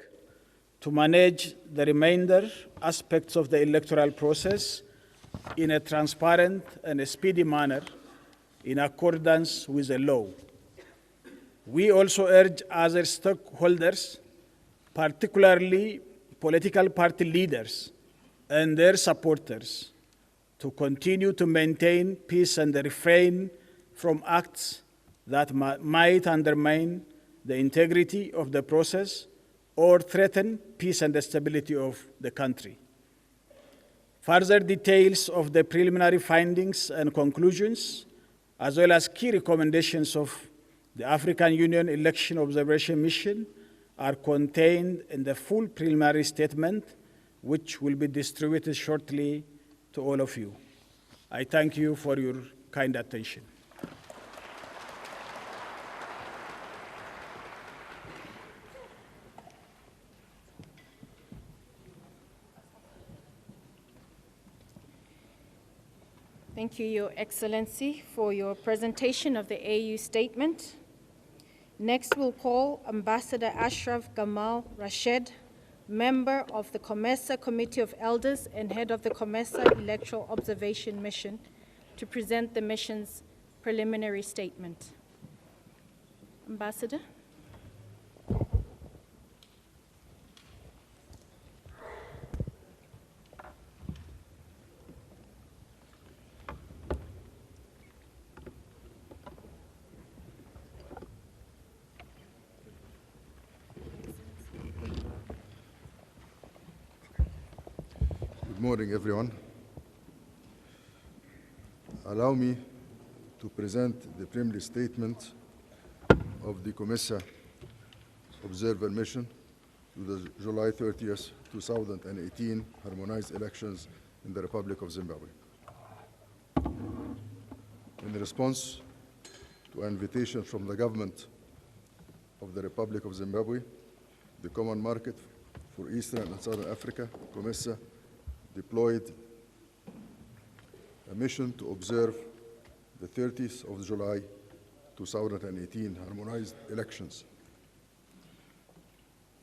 to manage the remainder aspects of the electoral process in a transparent and a speedy manner in accordance with the law. We also urge other stakeholders, particularly political party leaders and their supporters, to continue to maintain peace and refrain from acts that might undermine the integrity of the process or threaten peace and stability of the country. Further details of the preliminary findings and conclusions, as well as key recommendations of the African Union Election Observation Mission, are contained in the full preliminary statement, which will be distributed shortly to all of you. I thank you for your kind attention. Thank you, Your Excellency, for your presentation of the AU statement. Next, we'll call Ambassador Ashraf Gamal Rashid, member of the COMESA Committee of Elders and head of the COMESA Electoral Observation Mission, to present the mission's preliminary statement. Ambassador. Good morning, everyone. Allow me to present the preliminary statement of the COMESA Observer Mission to the July 30th, 2018 harmonized elections in the Republic of Zimbabwe. In response to an invitation from the government of the Republic of Zimbabwe, the Common Market for Eastern and Southern Africa, COMESA, deployed a mission to observe the 30th of July 2018 harmonized elections.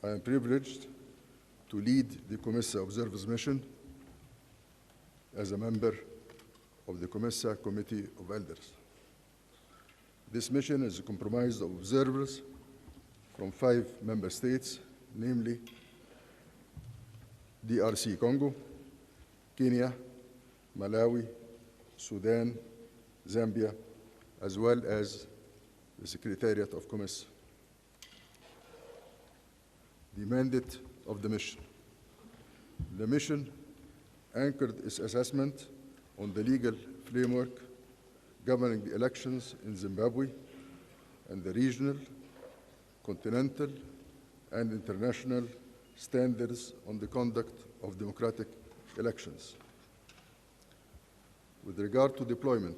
I am privileged to lead the COMESA Observers Mission as a member of the COMESA Committee of Elders. This mission is comprised of observers from 5 member states, namely DRC Congo, Kenya, Malawi, Sudan, Zambia, as well as the Secretariat of COMESA. The mandate of the mission. The mission anchored its assessment on the legal framework governing the elections in Zimbabwe and the regional, continental, and international standards on the conduct of democratic elections. With regard to deployment,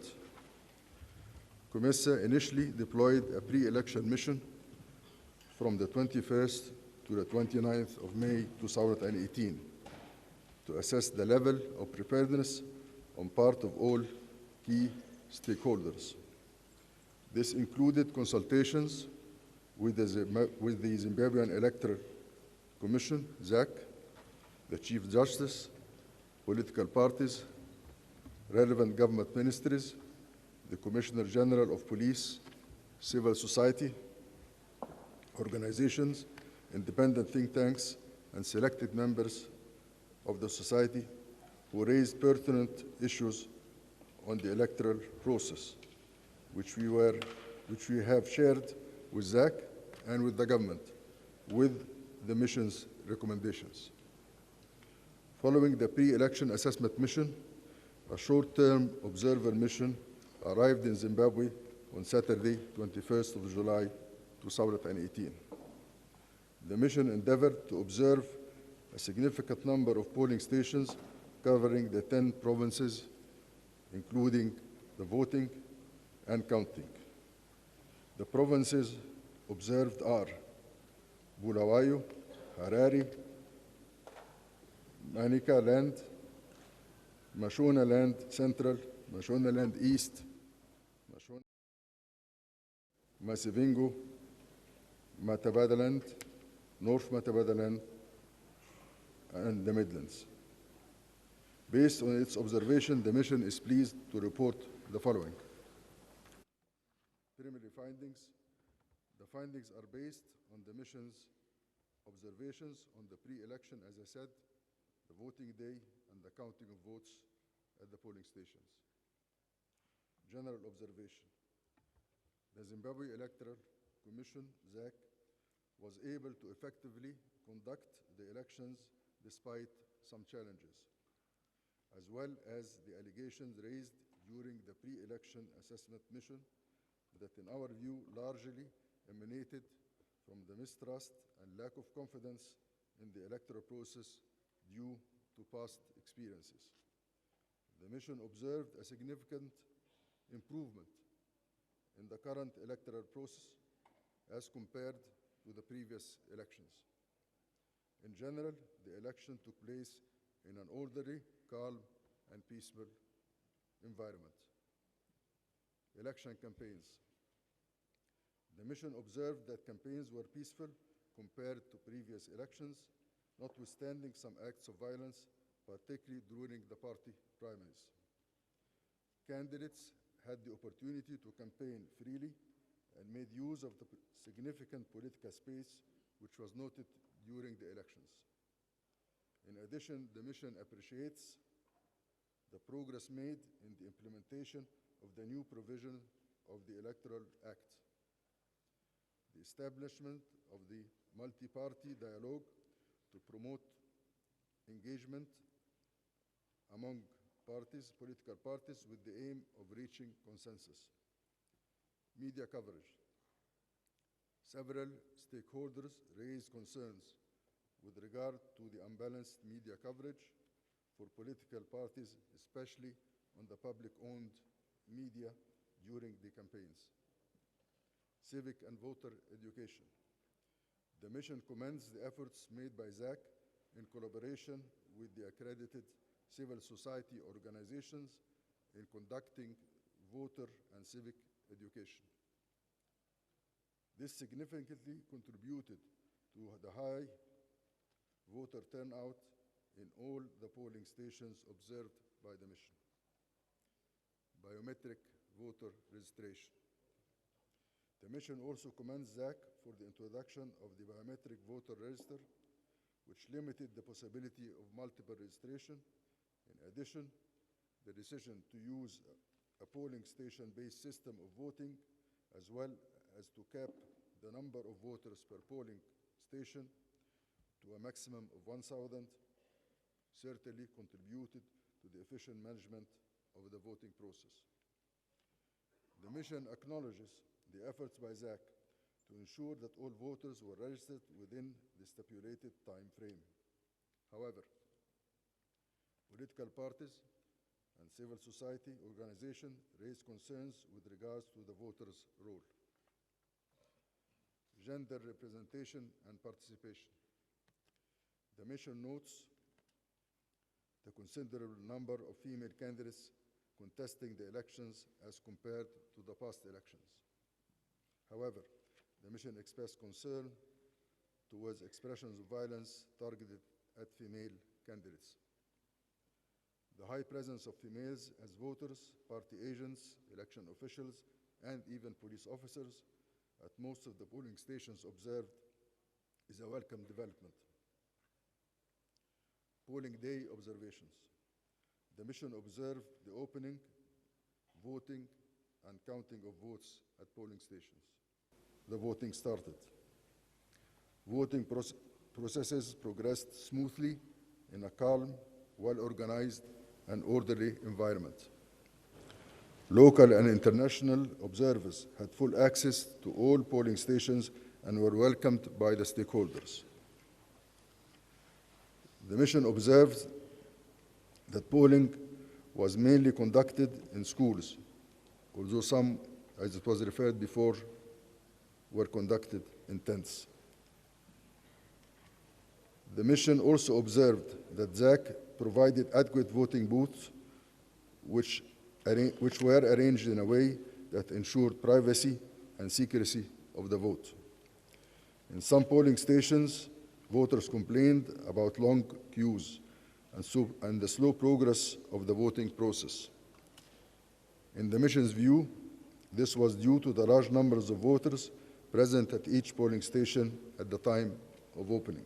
COMESA initially deployed a pre-election mission from the 21st to the 29th of May 2018 to assess the level of preparedness on part of all key stakeholders. This included consultations with the Zimbabwean Electoral Commission, ZAC, the Chief Justice, political parties, relevant government ministries, the Commissioner General of Police, civil society, organizations, independent think tanks, and selected members of the society who raised pertinent issues on the electoral process, which we have shared with ZAC and with the government, with the mission's recommendations. Following the pre-election assessment mission, a short-term observer mission arrived in Zimbabwe on Saturday, 21st of July, 2018. The mission endeavored to observe a significant number of polling stations covering the 10 provinces, including the voting and counting. The provinces observed are Bulawayo, Harare, Manica Land, Mashona Land Central, Mashona Land East, Masivingo, Matabeleland, North Matabeleland, and the Midlands. Based on its observation, the mission is pleased to report the following. Preliminary findings. The findings are based on the mission's observations on the pre-election, as I said, the voting day, and the counting of votes at the polling stations. General observation. The Zimbabwe Electoral Commission, ZAC, was able to effectively conduct the elections despite some challenges, as well as the allegations raised during the pre-election assessment mission that, in our view, largely emanated from the mistrust and lack of confidence in the electoral process due to past experiences. The mission observed a significant improvement in the current electoral process as compared to the previous elections. In general, the election took place in an orderly, calm, and peaceful environment. Election campaigns. The mission observed that campaigns were peaceful compared to previous elections, notwithstanding some acts of violence, particularly during the party primaries. Candidates had the opportunity to campaign freely and made use of the significant political space which was noted during the elections. In addition, the mission appreciates the progress made in the implementation of the new provision of the Electoral Act, the establishment of the multi-party dialogue to promote engagement among political parties with the aim of reaching consensus. Media coverage. Several stakeholders raised concerns with regard to the unbalanced media coverage for political parties, especially on the public-owned media during the campaigns. Civic and voter education. The mission commends the efforts made by ZAC in collaboration with the accredited civil society organizations in conducting voter and civic education. This significantly contributed to the high voter turnout in all the polling stations observed by the mission. Biometric voter registration. The mission also commends ZAC for the introduction of the biometric voter register, which limited the possibility of multiple registration. In addition, the decision to use a polling station-based system of voting, as well as to cap the number of voters per polling station to a maximum of 1,000, certainly contributed to the efficient management of the voting process. The mission acknowledges the efforts by ZAC to ensure that all voters were registered within the stipulated time frame. However, political parties and civil society organizations raised concerns with regards to the voters' role. Gender representation and participation. The mission notes the considerable number of female candidates contesting the elections as compared to the past elections. However, the mission expressed concern towards expressions of violence targeted at female candidates. The high presence of females as voters, party agents, election officials, and even police officers at most of the polling stations observed is a welcome development. Polling day observations. The mission observed the opening, voting, and counting of votes at polling stations. The voting started. Voting processes progressed smoothly in a calm, well-organized, and orderly environment. Local and international observers had full access to all polling stations and were welcomed by the stakeholders. The mission observed that polling was mainly conducted in schools, although some, as it was referred before, were conducted in tents. The mission also observed that ZAC provided adequate voting booths which were arranged in a way that ensured privacy and secrecy of the vote. In some polling stations, voters complained about long queues and the slow progress of the voting process. In the mission's view, this was due to the large numbers of voters present at each polling station at the time of opening.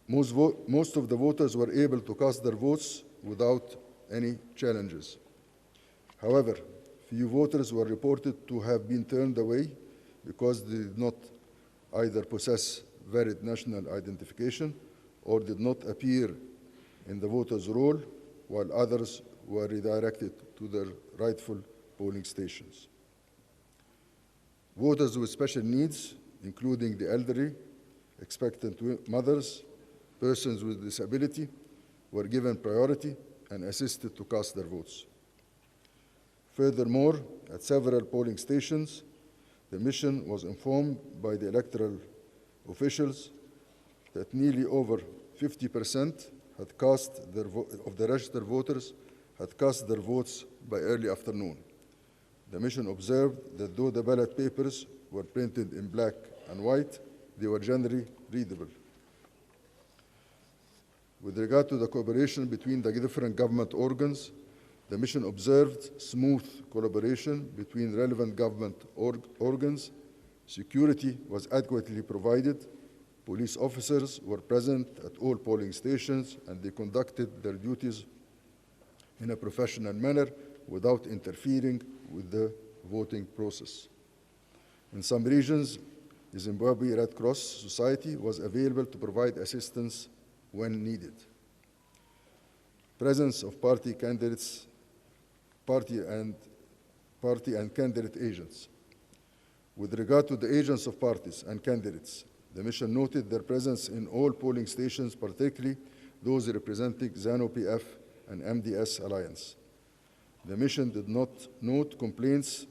Most of the voters were able to cast their votes without any challenges. However, few voters were reported to have been turned away because they did not either possess valid national identification or did not appear in the voters' roll, while others were redirected to their rightful polling stations. Voters with special needs, including the elderly, expectant mothers, persons with disability, were given priority and assisted to cast their votes. Furthermore, at several polling stations, the mission was informed by the electoral officials that nearly over 50% had cast their of the registered voters had cast their votes by early afternoon. The mission observed that though the ballot papers were printed in black and white, they were generally readable. With regard to the cooperation between the different government organs, the mission observed smooth collaboration between relevant government organs. Security was adequately provided. Police officers were present at all polling stations, and they conducted their duties in a professional manner without interfering with the voting process. In some regions, the Zimbabwe Red Cross Society was available to provide assistance when needed. Presence of party candidates, party and candidate agents. With regard to the agents of parties and candidates, the mission noted their presence in all polling stations, particularly those representing ZANU-PF and MDS Alliance. The mission did not note complaints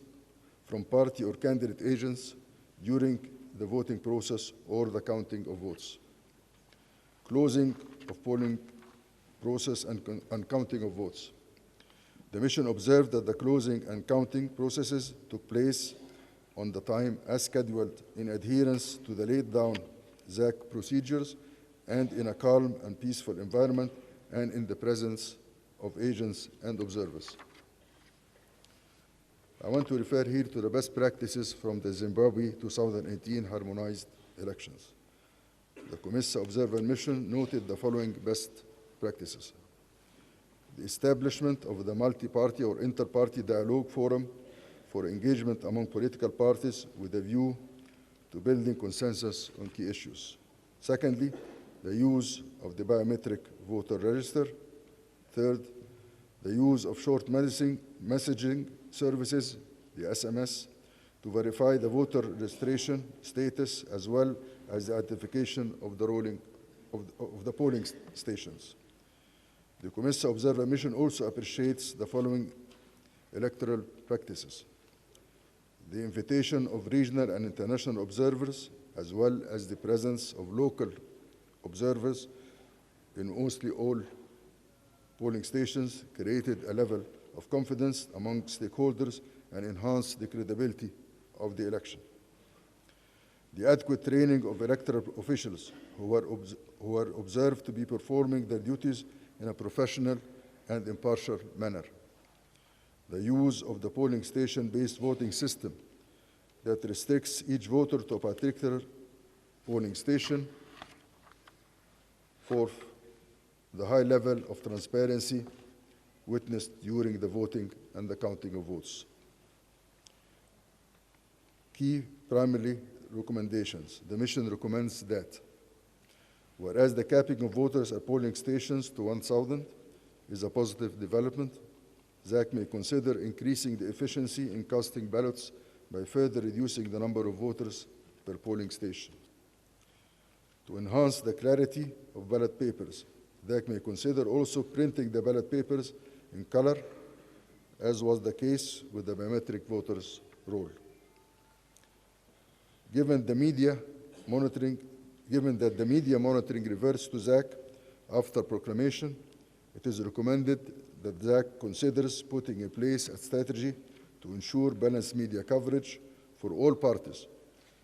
from party or candidate agents during the voting process or the counting of votes. Closing of polling process and counting of votes. The mission observed that the closing and counting processes took place on the time as scheduled in adherence to the laid down ZAC procedures and in a calm and peaceful environment and in the presence of agents and observers. I want to refer here to the best practices from the Zimbabwe 2018 harmonized elections. The COMISA Observer Mission noted the following best practices. The establishment of the multi-party or inter-party dialogue forum for engagement among political parties with a view to building consensus on key issues. Secondly, the use of the biometric voter register. Third, the use of short messaging services, the SMS, to verify the voter registration status as well as the identification of the polling stations. The COMISA Observer Mission also appreciates the following electoral practices. The invitation of regional and international observers, as well as the presence of local observers in mostly all polling stations, created a level of confidence among stakeholders and enhanced the credibility of the election. The adequate training of electoral officials who were observed to be performing their duties in a professional and impartial manner. The use of the polling station-based voting system that restricts each voter to a particular polling station. Fourth, the high level of transparency witnessed during the voting and the counting of votes. Key primary recommendations. The mission recommends that whereas the capping of voters at polling stations to 1,000 is a positive development, ZAC may consider increasing the efficiency in casting ballots by further reducing the number of voters per polling station. To enhance the clarity of ballot papers, ZAC may consider also printing the ballot papers in color, as was the case with the biometric voters' roll. Given that the media monitoring reverts to ZAC after proclamation, it is recommended that ZAC considers putting in place a strategy to ensure balanced media coverage for all parties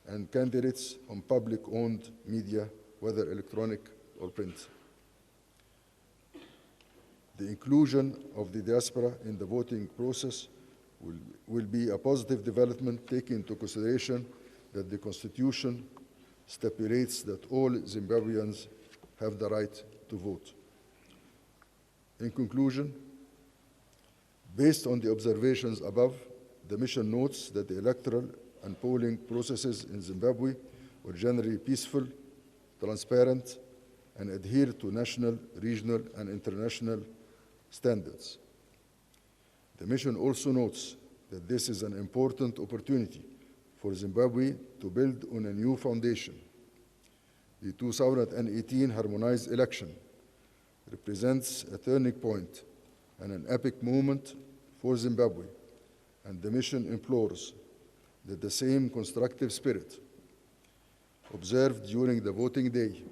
and candidates on public-owned media, whether electronic or print. The inclusion of the diaspora in the voting process will be a positive development, taking into consideration that the Constitution stipulates that all Zimbabweans have the right to vote. In conclusion, based on the observations above, the mission notes that the electoral and polling processes in Zimbabwe were generally peaceful, transparent, and adhere to national, regional, and international standards. The mission also notes that this is an important opportunity for Zimbabwe to build on a new foundation. The 2018 Harmonized election represents a turning point and an epic moment for Zimbabwe, and the mission implores that the same constructive spirit observed during the voting day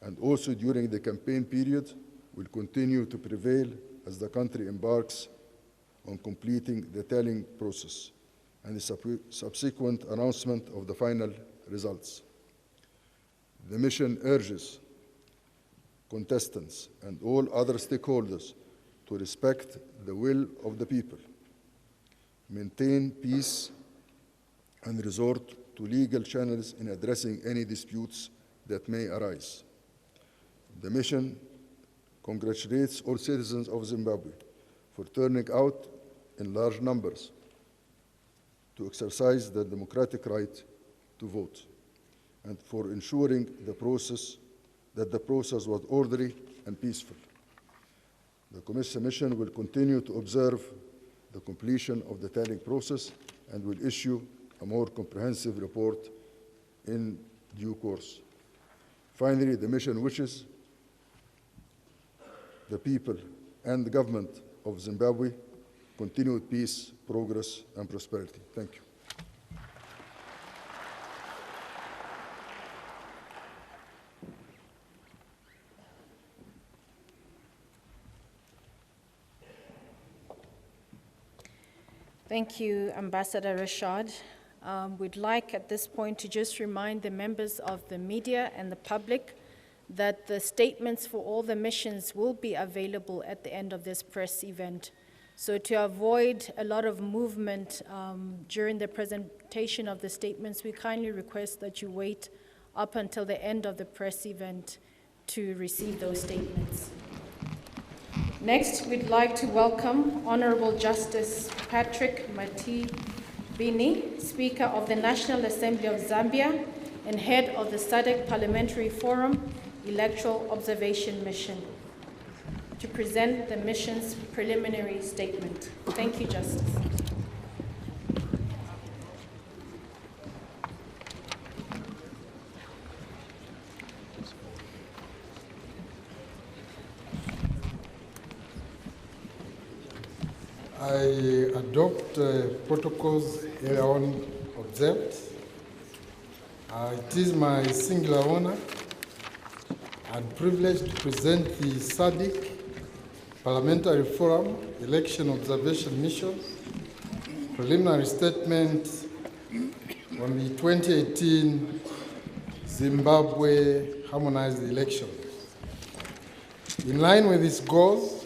and also during the campaign period will continue to prevail as the country embarks on completing the tallying process and the subsequent announcement of the final results. The mission urges contestants and all other stakeholders to respect the will of the people, maintain peace, and resort to legal channels in addressing any disputes that may arise. The mission congratulates all citizens of Zimbabwe for turning out in large numbers to exercise their democratic right to vote, and for ensuring that the process was orderly and peaceful. The Commission will continue to observe the completion of the tallying process and will issue a more comprehensive report in due course. Finally, the mission wishes the people and the government of Zimbabwe continued peace, progress, and prosperity. Thank you. Thank you, Ambassador Rashad. We'd like at this point to just remind the members of the media and the public that the statements for all the missions will be available at the end of this press event. So to avoid a lot of movement during the presentation of the statements, we kindly request that you wait up until the end of the press event to receive those statements. Next, we'd like to welcome Honorable Justice Patrick Matibini, Speaker of the National Assembly of Zambia and Head of the SADC Parliamentary Forum Electoral Observation Mission, to present the mission's preliminary statement. Thank you, Justice. I adopt protocols earlier on observed. It is my singular honor and privilege to present the SADC Parliamentary Forum Election Observation Mission preliminary statement on the 2018 Zimbabwe Harmonized election. In line with its goals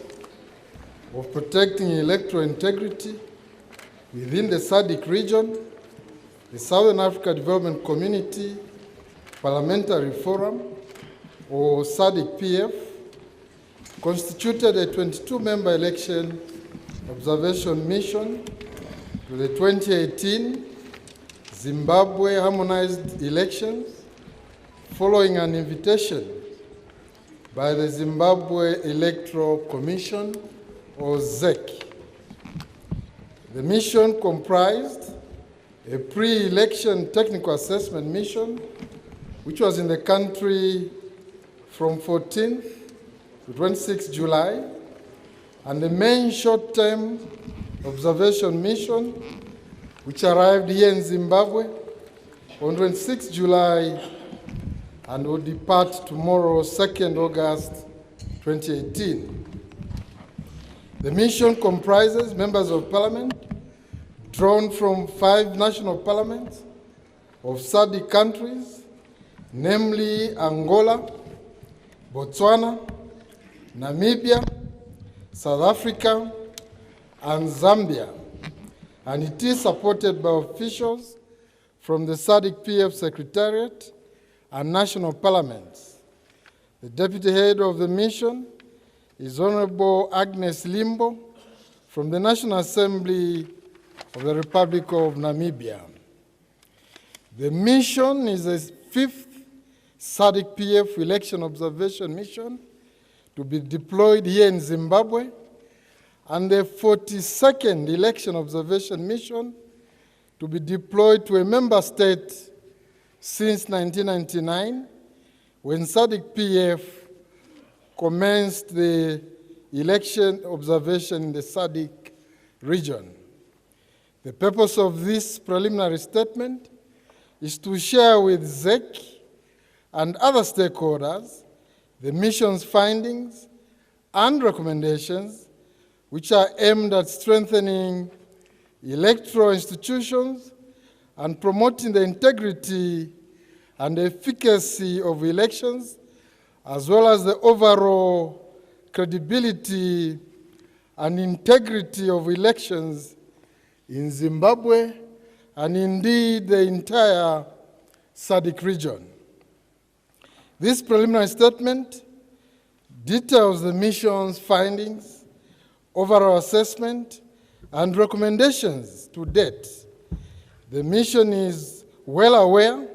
of protecting electoral integrity within the SADC region, the Southern Africa Development Community Parliamentary Forum, or SADC-PF, constituted a 22-member election observation mission to the 2018 Zimbabwe Harmonized elections following an invitation by the Zimbabwe Electoral Commission, or ZEC. The mission comprised a pre-election technical assessment mission, which was in the country from 14th to 26 July, and the main short-term observation mission, which arrived here in Zimbabwe on 26 July and will depart tomorrow, 2nd August 2018. The mission comprises members of parliament drawn from 5 national parliaments of SADC countries, namely Angola, Botswana, Namibia, South Africa, and Zambia, and it is supported by officials from the SADC-PF Secretariat and national parliaments. The deputy head of the mission is Honorable Agnes Limbo from the National Assembly of the Republic of Namibia. The mission is the 5th SADC-PF election observation mission to be deployed here in Zimbabwe, and the 42nd election observation mission to be deployed to a member state since 1999, when SADC-PF commenced the election observation in the SADC region. The purpose of this preliminary statement is to share with ZEC and other stakeholders the mission's findings and recommendations, which are aimed at strengthening electoral institutions and promoting the integrity and efficacy of elections, as well as the overall credibility and integrity of elections in Zimbabwe and indeed the entire SADC region. This preliminary statement details the mission's findings, overall assessment, and recommendations to date. The mission is well aware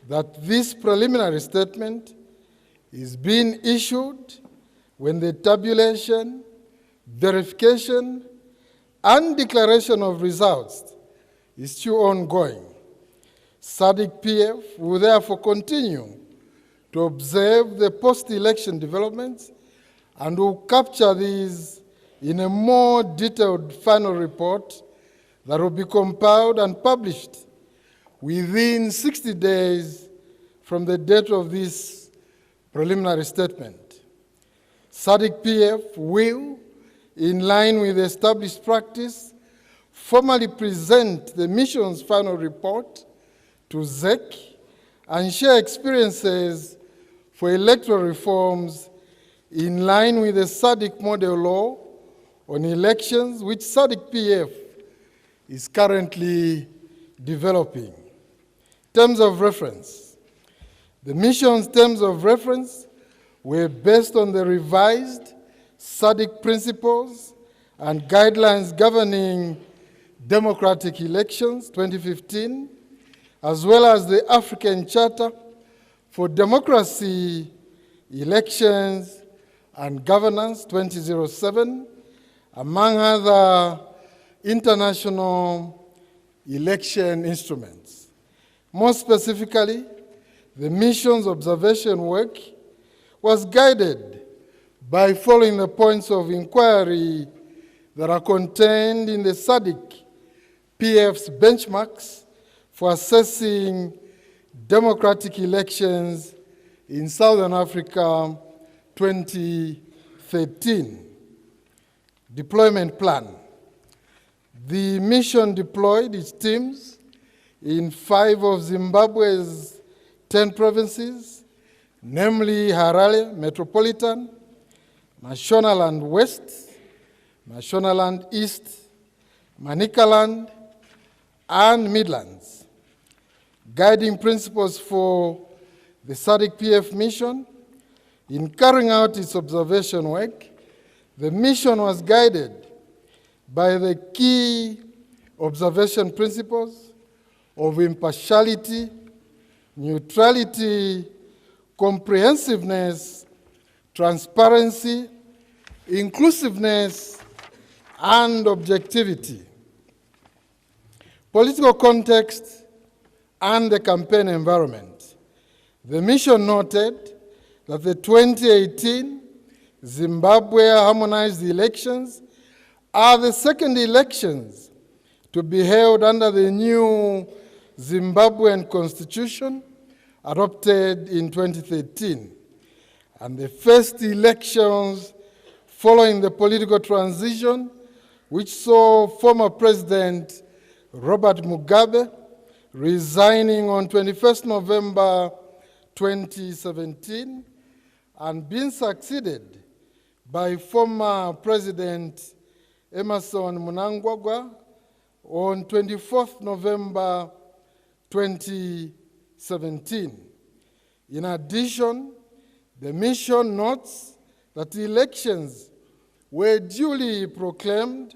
that this preliminary statement is being issued when the tabulation, verification, and declaration of results is still ongoing. SADC-PF will therefore continue to observe the post-election developments and will capture these in a more detailed final report that will be compiled and published within 60 days from the date of this preliminary statement. SADC-PF will, in line with established practice, formally present the mission's final report to ZEC and share experiences for electoral reforms in line with the SADC model law on elections, which SADC-PF is currently developing. Terms of reference. The mission's terms of reference were based on the revised SADC principles and guidelines governing democratic elections 2015, as well as the African Charter for Democracy, Elections, and Governance 2007, among other international election instruments. More specifically, the mission's observation work was guided by following the points of inquiry that are contained in the SADC-PF's benchmarks for assessing democratic elections in Southern Africa 2013. Deployment plan. The mission deployed its teams in 5 of Zimbabwe's 10 provinces, namely Harare Metropolitan, Mashonaland West, Mashonaland East, Manicaland, and Midlands. Guiding principles for the SADC-PF mission in carrying out its observation work, the mission was guided by the key observation principles of impartiality, neutrality, comprehensiveness, transparency, inclusiveness, and objectivity. Political context and the campaign environment. The mission noted that the 2018 Zimbabwe Harmonized elections are the second elections to be held under the new Zimbabwean constitution adopted in 2013, and the first elections following the political transition, which saw former President Robert Mugabe resigning on 21st November 2017 and being succeeded by former President Emerson Mnangagwa on 24th November 2017. In addition, the mission notes that the elections were duly proclaimed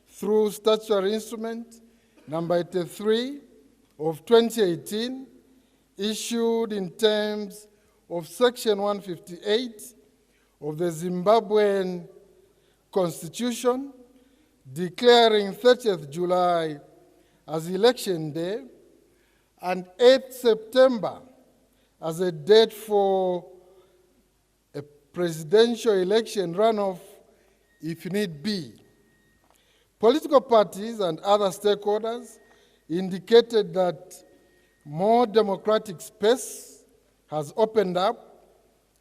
through statutory instrument number 83 of 2018, issued in terms of Section 158 of the Zimbabwean Constitution, declaring 30th July as election day and 8th September as a date for a presidential election runoff if need be. Political parties and other stakeholders indicated that more democratic space has opened up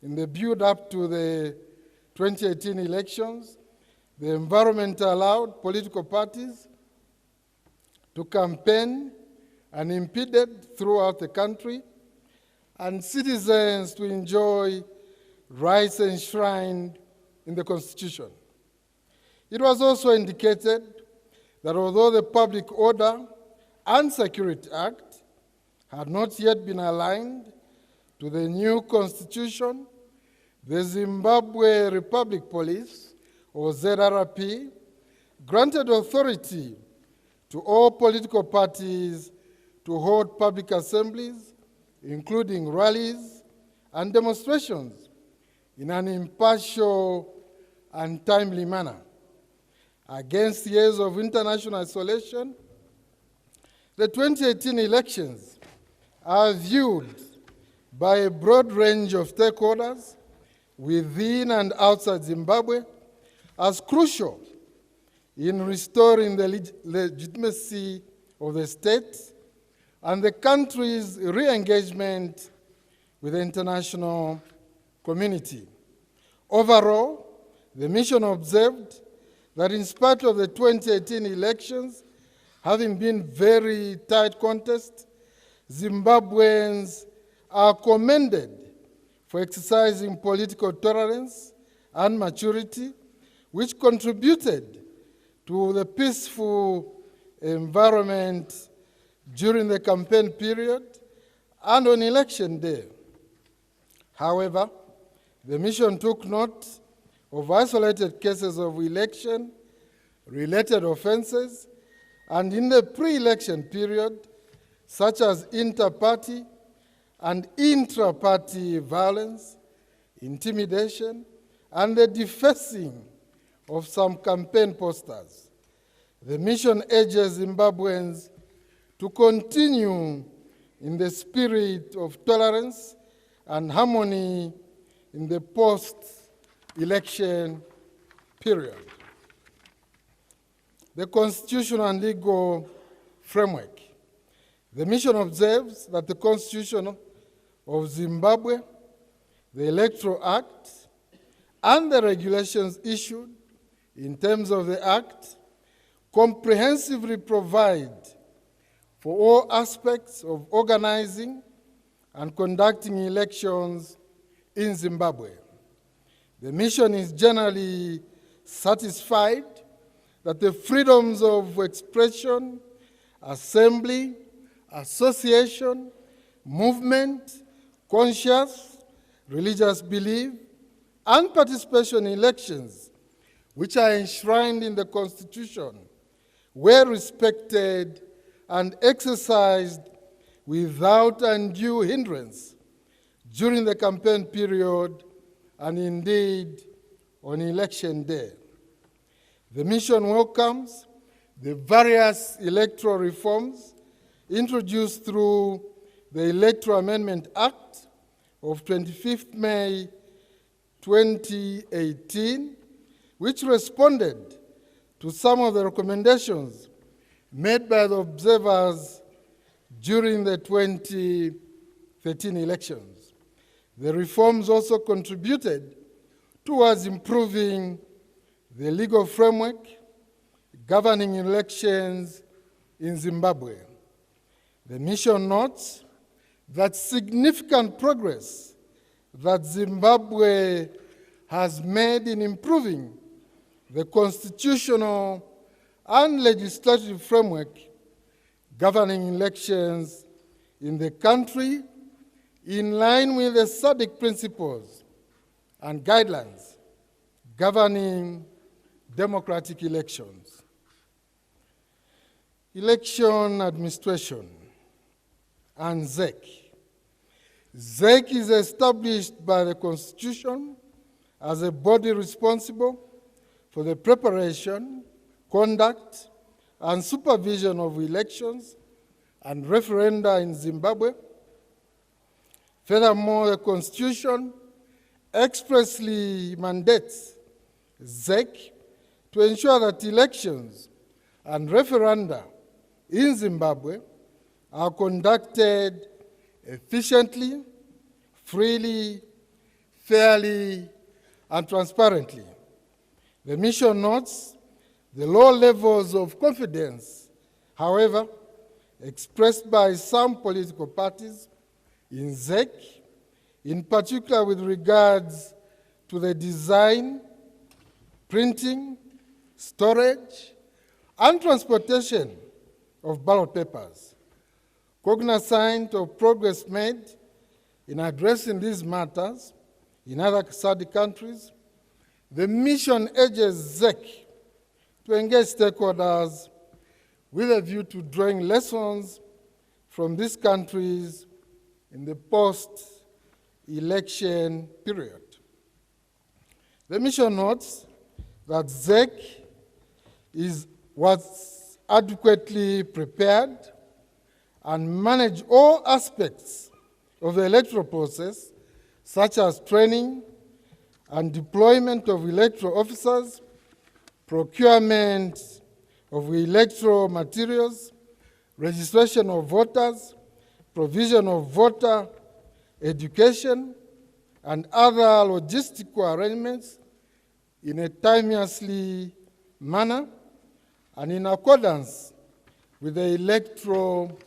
in the build-up to the 2018 elections. The environment allowed political parties to campaign unimpeded throughout the country and citizens to enjoy rights enshrined in the Constitution. It was also indicated that although the Public Order and Security Act had not yet been aligned to the new Constitution, the Zimbabwe Republic Police, or ZRP, granted authority to all political parties to hold public assemblies, including rallies and demonstrations, in an impartial and timely manner. Against years of international isolation, the 2018 elections are viewed by a broad range of stakeholders within and outside Zimbabwe as crucial in restoring the legitimacy of the state and the country's re-engagement with the international community. Overall, the mission observed that in spite of the 2018 elections having been very tight contests, Zimbabweans are commended for exercising political tolerance and maturity, which contributed to the peaceful environment during the campaign period and on election day. However, the mission took note of isolated cases of election-related offenses, and in the pre-election period, such as inter-party and intra-party violence, intimidation, and the defacing of some campaign posters. The mission urges Zimbabweans to continue in the spirit of tolerance and harmony in the post-election period. The constitutional and legal framework. The mission observes that the Constitution of Zimbabwe, the Electoral Act, and the regulations issued in terms of the Act comprehensively provide for all aspects of organizing and conducting elections in Zimbabwe. The mission is generally satisfied that the freedoms of expression, assembly, association, movement, conscience, religious belief, and participation in elections, which are enshrined in the Constitution, were respected and exercised without undue hindrance during the campaign period and indeed on election day. The mission welcomes the various electoral reforms introduced through the Electoral Amendment Act of 25th May 2018, which responded to some of the recommendations made by the observers during the 2013 elections. The reforms also contributed towards improving the legal framework governing elections in Zimbabwe. The mission notes that significant progress that Zimbabwe has made in improving the constitutional and legislative framework governing elections in the country in line with the SADC principles and guidelines governing democratic elections. Election administration and ZEC. ZEC is established by the Constitution as a body responsible for the preparation, conduct, and supervision of elections and referenda in Zimbabwe. Furthermore, the Constitution expressly mandates ZEC to ensure that elections and referenda in Zimbabwe are conducted efficiently, freely, fairly, and transparently. The mission notes the low levels of confidence, however, expressed by some political parties in ZEC, in particular with regards to the design, printing, storage, and transportation of ballot papers. Cognizant of progress made in addressing these matters in other SADC countries, the mission urges ZEC to engage stakeholders with a view to drawing lessons from these countries in the post-election period. The mission notes that ZEC was adequately prepared and manage all aspects of the electoral process, such as training and deployment of electoral officers, procurement of electoral materials, registration of voters, provision of voter education, and other logistical arrangements in a timelessly manner and in accordance with the electoral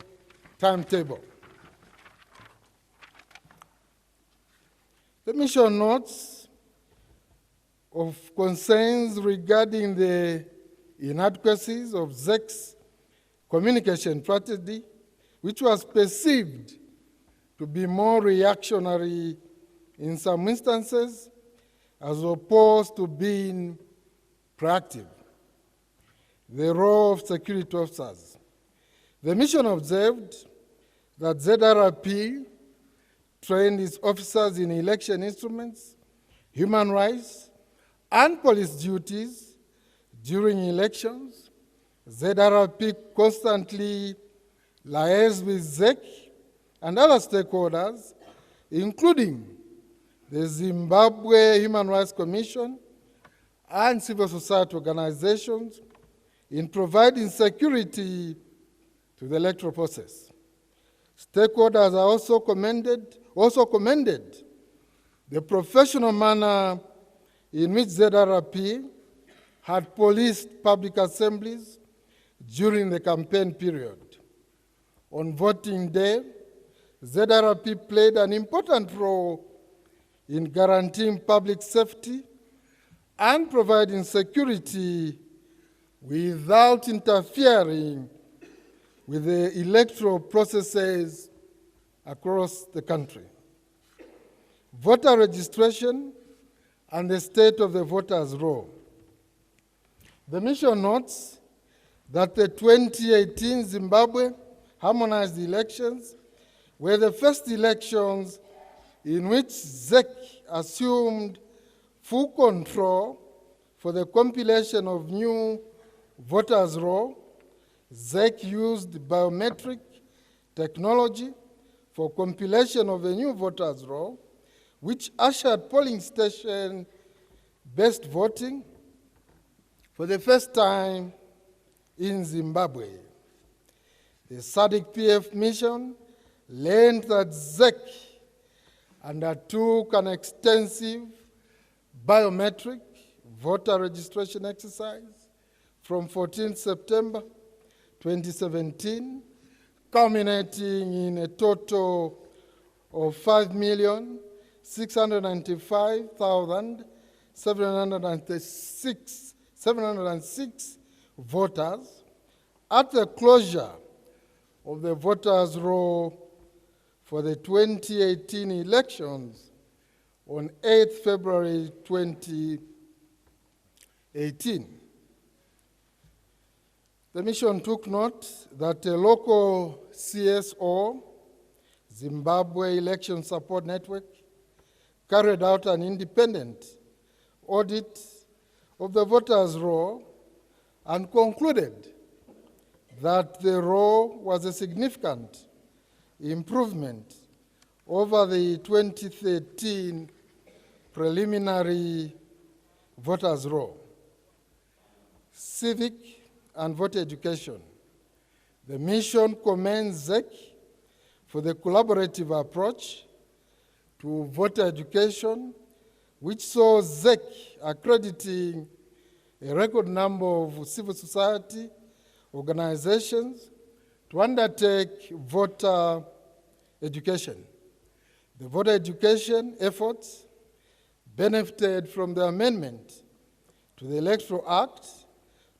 timetable. The mission notes of concerns regarding the inadequacies of ZEC's communication strategy, which was perceived to be more reactionary in some instances, as opposed to being proactive. The role of security officers. The mission observed that ZRP trained its officers in election instruments, human rights, and police duties during elections. ZRP constantly liaised with ZEC and other stakeholders, including the Zimbabwe Human Rights Commission and civil society organizations, in providing security to the electoral process. Stakeholders are also commended the professional manner in which ZRP had policed public assemblies during the campaign period. On voting day, ZRP played an important role in guaranteeing public safety and providing security without interfering with the electoral processes across the country. Voter registration and the state of the voters' roll. The mission notes that the 2018 Zimbabwe Harmonized elections were the first elections in which ZEC assumed full control for the compilation of new voters' roll. ZEC used biometric technology for compilation of the new voters' roll, which ushered polling station-based voting for the first time in Zimbabwe. The SADC-PF mission learned that ZEC undertook an extensive biometric voter registration exercise from 14 September 2017, culminating in a total of 5,695,736 706 voters at the closure of the voters' roll for the 2018 elections on 8 February 2018. The mission took note that a local CSO, Zimbabwe Election Support Network, carried out an independent audit of the voters' roll and concluded that the roll was a significant improvement over the 2013 preliminary voters' roll. Civic and voter education. The mission commends ZEC for the collaborative approach to voter education, which saw ZEC accrediting a record number of civil society organizations to undertake voter education. The voter education efforts benefited from the amendment to the Electoral Act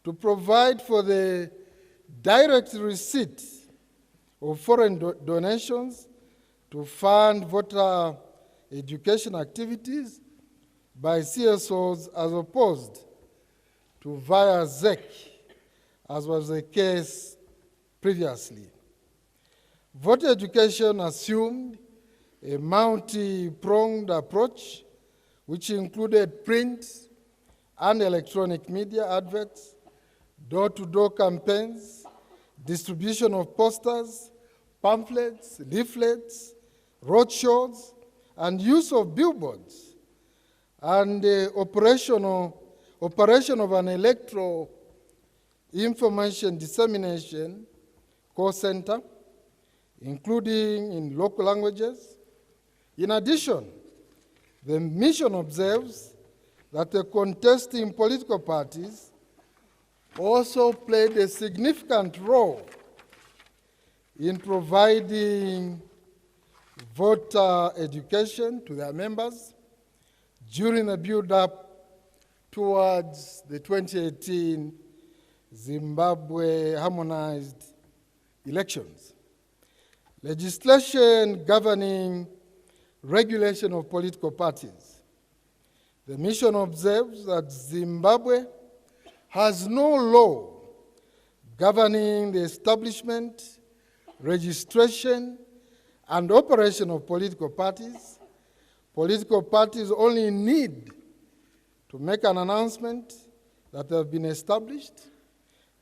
to provide for the direct receipt of foreign donations to fund voter education activities by CSOs as opposed to via ZEC, as was the case previously. Voter education assumed a multi-pronged approach which included print and electronic media adverts, door-to-door campaigns, distribution of posters, pamphlets, leaflets, roadshows, and use of billboards, and the operation of an Electro information dissemination call center, including in local languages. In addition, the mission observes that the contesting political parties also played a significant role in providing voter education to their members during the build-up towards the 2018 Zimbabwe Harmonized elections. Legislation governing regulation of political parties. The mission observes that Zimbabwe has no law governing the establishment, registration, and operation of political parties. Political parties only need to make an announcement that they have been established.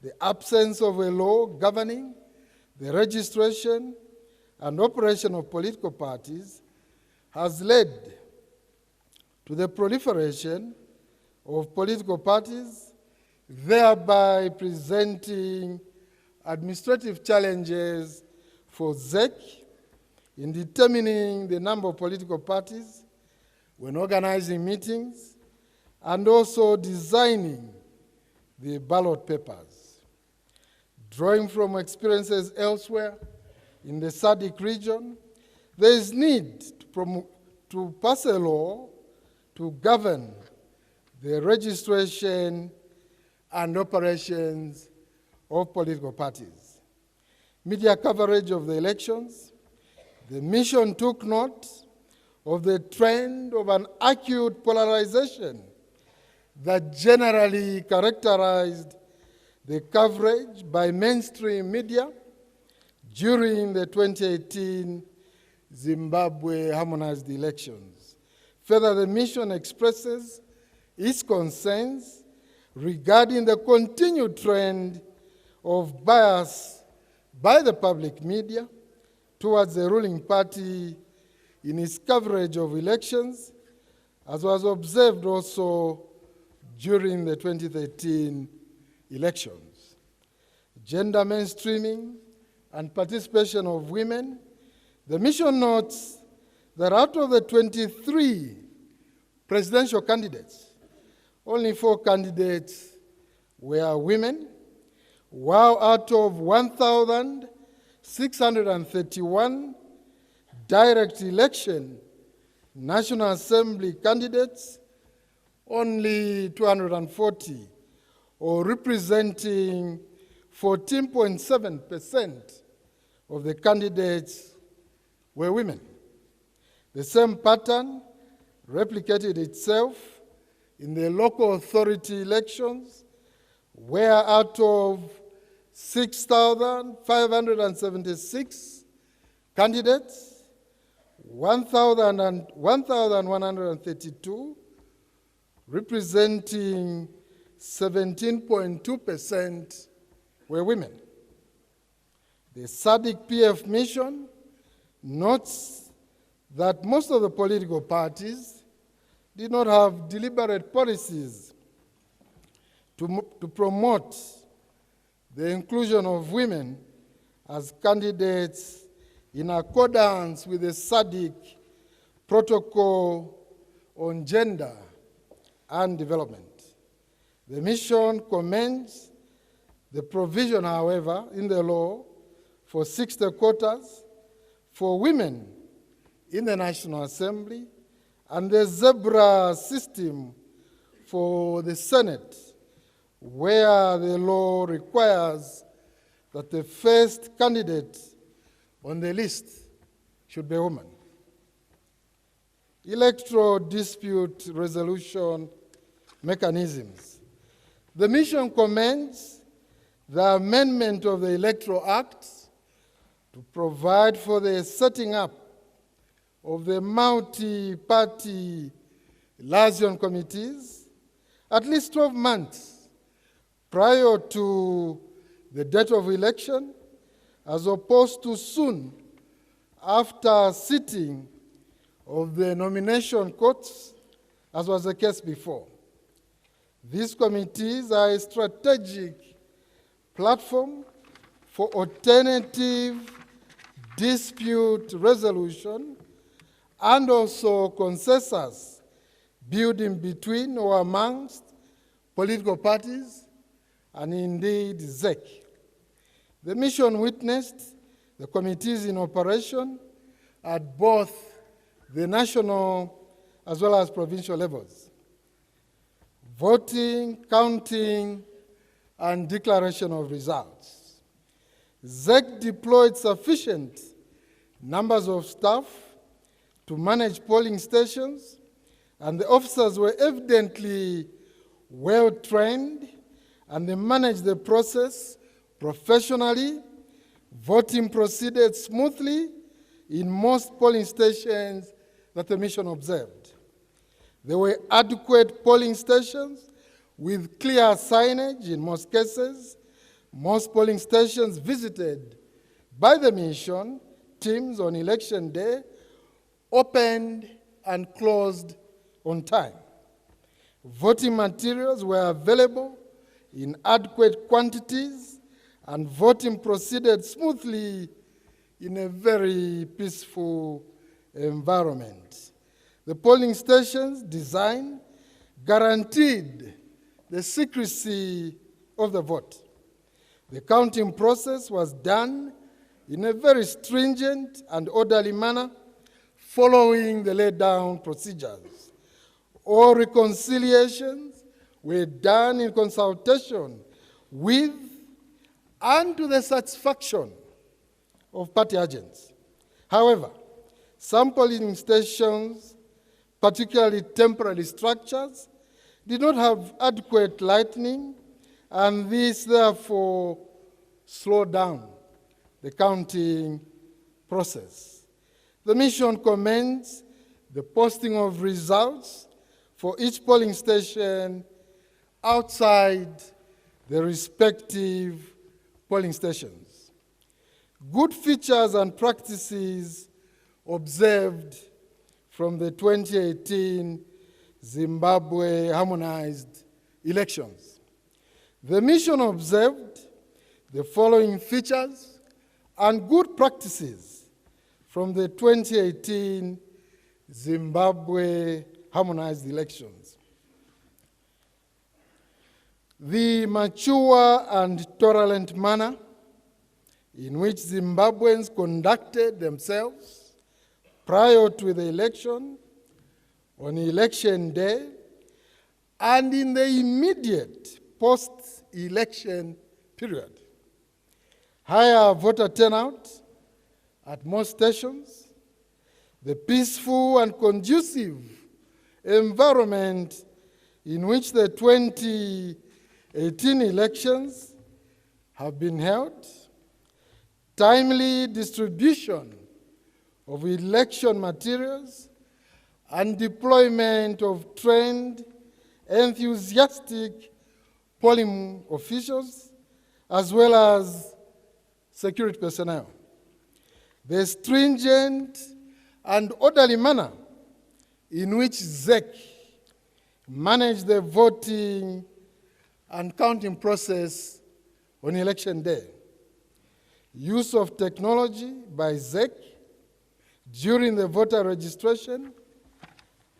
The absence of a law governing the registration and operation of political parties has led to the proliferation of political parties, thereby presenting administrative challenges for ZEC in determining the number of political parties when organizing meetings and also designing the ballot papers. Drawing from experiences elsewhere in the SADC region, there is need to pass a law to govern the registration and operations of political parties. Media coverage of the elections. The mission took note of the trend of an acute polarization that generally characterized the coverage by mainstream media during the 2018 Zimbabwe Harmonized elections. Further, the mission expresses its concerns regarding the continued trend of bias by the public media towards the ruling party in its coverage of elections, as was observed also during the 2013 elections. Gender mainstreaming and participation of women. The mission notes that out of the 23 presidential candidates, only 4 candidates were women, while out of 1,631 direct election National Assembly candidates, only 240 or representing 14.7% of the candidates were women. The same pattern replicated itself in the local authority elections, where out of 6,576 candidates, 1,132, representing 17.2%, were women. The SADC PF mission notes that most of the political parties did not have deliberate policies to promote the inclusion of women as candidates in accordance with the SADC Protocol on Gender and Development. The mission commends the provision, however, in the law for 60 quotas for women in the National Assembly and the zebra system for the Senate, where the law requires that the first candidate on the list should be a woman. Electoral dispute resolution mechanisms. The mission commends the amendment of the Electoral Act to provide for the setting up of the multi-party liaison committees at least 12 months prior to the date of election, as opposed to soon after sitting of the nomination courts, as was the case before. These committees are a strategic platform for alternative dispute resolution and also consensus building between or amongst political parties and indeed ZEC. The mission witnessed the committees in operation at both the national as well as provincial levels. Voting, counting, and declaration of results. ZEC deployed sufficient numbers of staff to manage polling stations, and the officers were evidently well trained, and they managed the process professionally. Voting proceeded smoothly in most polling stations that the mission observed. There were adequate polling stations with clear signage in most cases. Most polling stations visited by the mission teams on election day opened and closed on time. Voting materials were available in adequate quantities, and voting proceeded smoothly in a very peaceful environment. The polling stations' design guaranteed the secrecy of the vote. The counting process was done in a very stringent and orderly manner, following the laid down procedures. All reconciliations were done in consultation with and to the satisfaction of party agents. However, some polling stations, particularly temporary structures, did not have adequate lighting, and this therefore slowed down the counting process. The mission commends the posting of results for each polling station outside the respective polling stations. Good features and practices observed from the 2018 Zimbabwe Harmonized elections. The mission observed the following features and good practices from the 2018 Zimbabwe Harmonized elections. The mature and tolerant manner in which Zimbabweans conducted themselves prior to the election, on election day, and in the immediate post-election period. Higher voter turnout at most stations, the peaceful and conducive environment in which the 2018 elections have been held, timely distribution of election materials, and deployment of trained, enthusiastic polling officials, as well as security personnel. The stringent and orderly manner in which ZEC managed the voting and counting process on election day. Use of technology by ZEC during the voter registration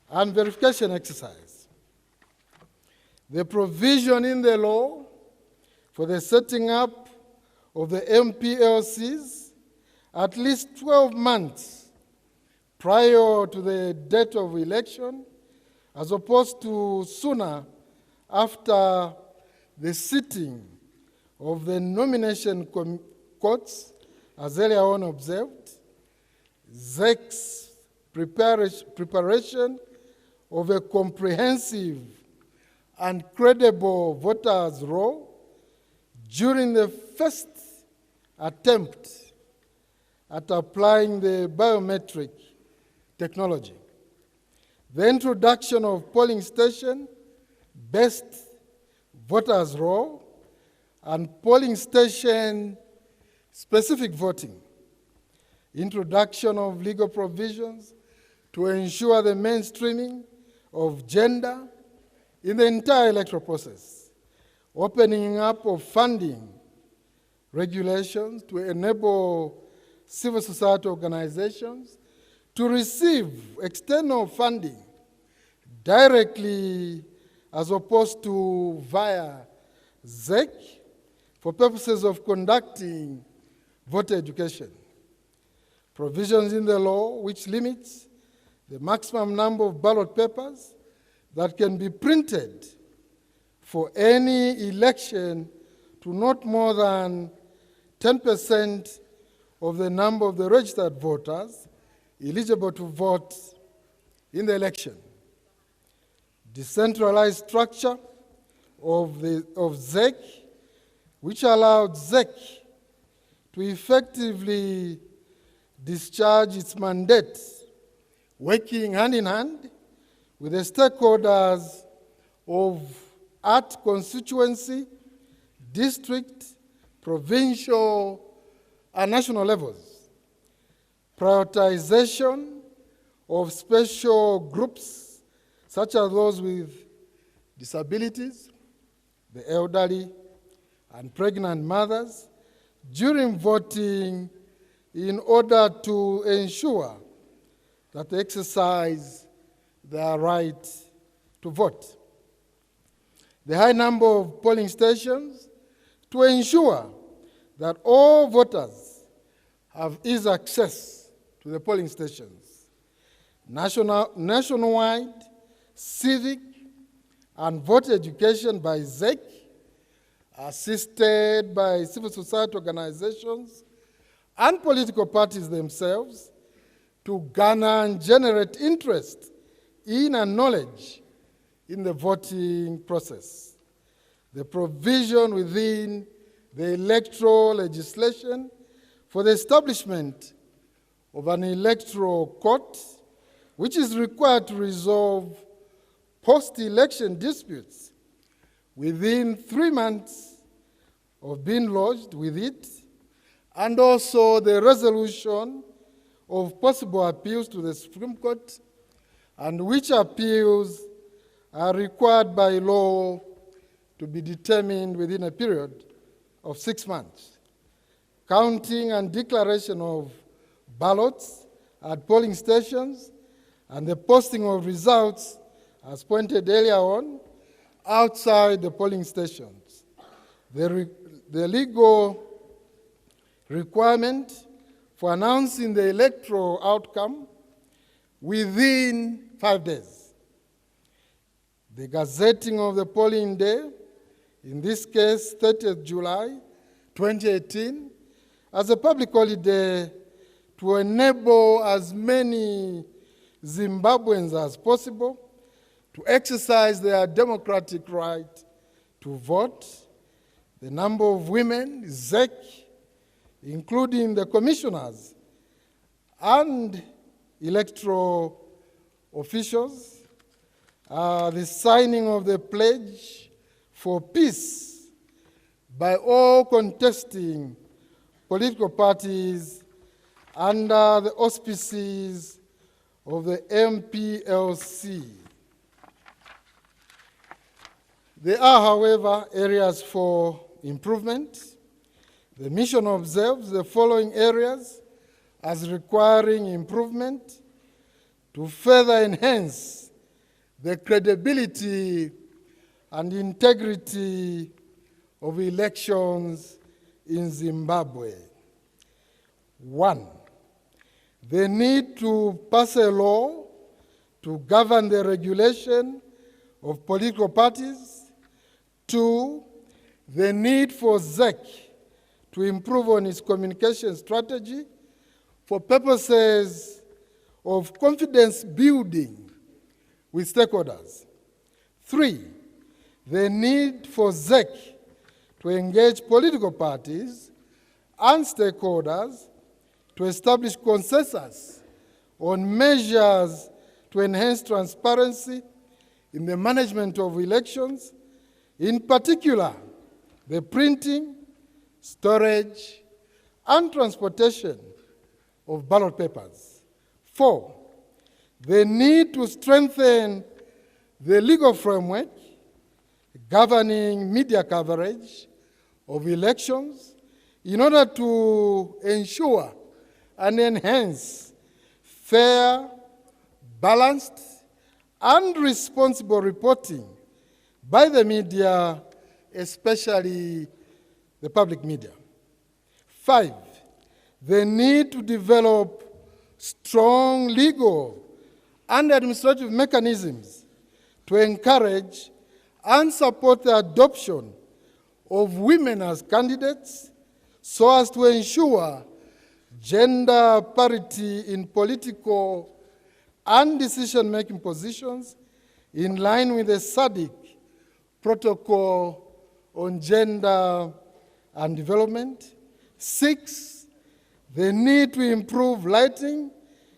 and verification exercise. The provision in the law for the setting up of the MPLCs at least 12 months prior to the date of election, as opposed to sooner after the sitting of the nomination courts, as earlier on observed. ZEC's preparation of a comprehensive and credible voters' roll during the first attempt at applying the biometric technology. The introduction of polling station-based voters' roll and polling station-specific voting. Introduction of legal provisions to ensure the mainstreaming of gender in the entire electoral process. Opening up of funding regulations to enable civil society organizations to receive external funding directly as opposed to via ZEC for purposes of conducting voter education. Provisions in the law which limits the maximum number of ballot papers that can be printed for any election to not more than 10% of the number of the registered voters eligible to vote in the election. Decentralized structure of ZEC, which allowed ZEC to effectively discharge its mandate, working hand in hand with the stakeholders of at constituency, district, provincial, and national levels. Prioritization of special groups, such as those with disabilities, the elderly, and pregnant mothers, during voting in order to ensure that they exercise their right to vote. The high number of polling stations to ensure that all voters have easy access to the polling stations. Nationwide civic and voter education by ZEC, assisted by civil society organizations and political parties themselves, to garner and generate interest in and knowledge in the voting process. The provision within the electoral legislation for the establishment of an electoral court, which is required to resolve post-election disputes within 3 months of being lodged with it, and also the resolution of possible appeals to the Supreme Court, and which appeals are required by law to be determined within a period of 6 months. Counting and declaration of ballots at polling stations and the posting of results, as pointed earlier on, outside the polling stations. The legal requirement for announcing the electoral outcome within 5 days. The gazetting of the polling day in this case 30th July 2018, as a public holiday to enable as many Zimbabweans as possible to exercise their democratic right to vote. The number of women, ZEC, including the commissioners and electoral officials, the signing of the pledge for peace by all contesting political parties under the auspices of the MPLC. There are, however, areas for improvement. The mission observes the following areas as requiring improvement to further enhance the credibility and integrity of elections in Zimbabwe. 1, the need to pass a law to govern the regulation of political parties. 2, the need for ZEC to improve on its communication strategy for purposes of confidence building with stakeholders. 3, the need for ZEC to engage political parties and stakeholders to establish consensus on measures to enhance transparency in the management of elections, in particular, the printing, storage, and transportation of ballot papers. 4, the need to strengthen the legal framework governing media coverage of elections in order to ensure and enhance fair, balanced, and responsible reporting by the media, especially the public media. 5, the need to develop strong legal and administrative mechanisms to encourage and support the adoption of women as candidates so as to ensure gender parity in political and decision-making positions in line with the SADC Protocol on Gender and Development. 6, the need to improve lighting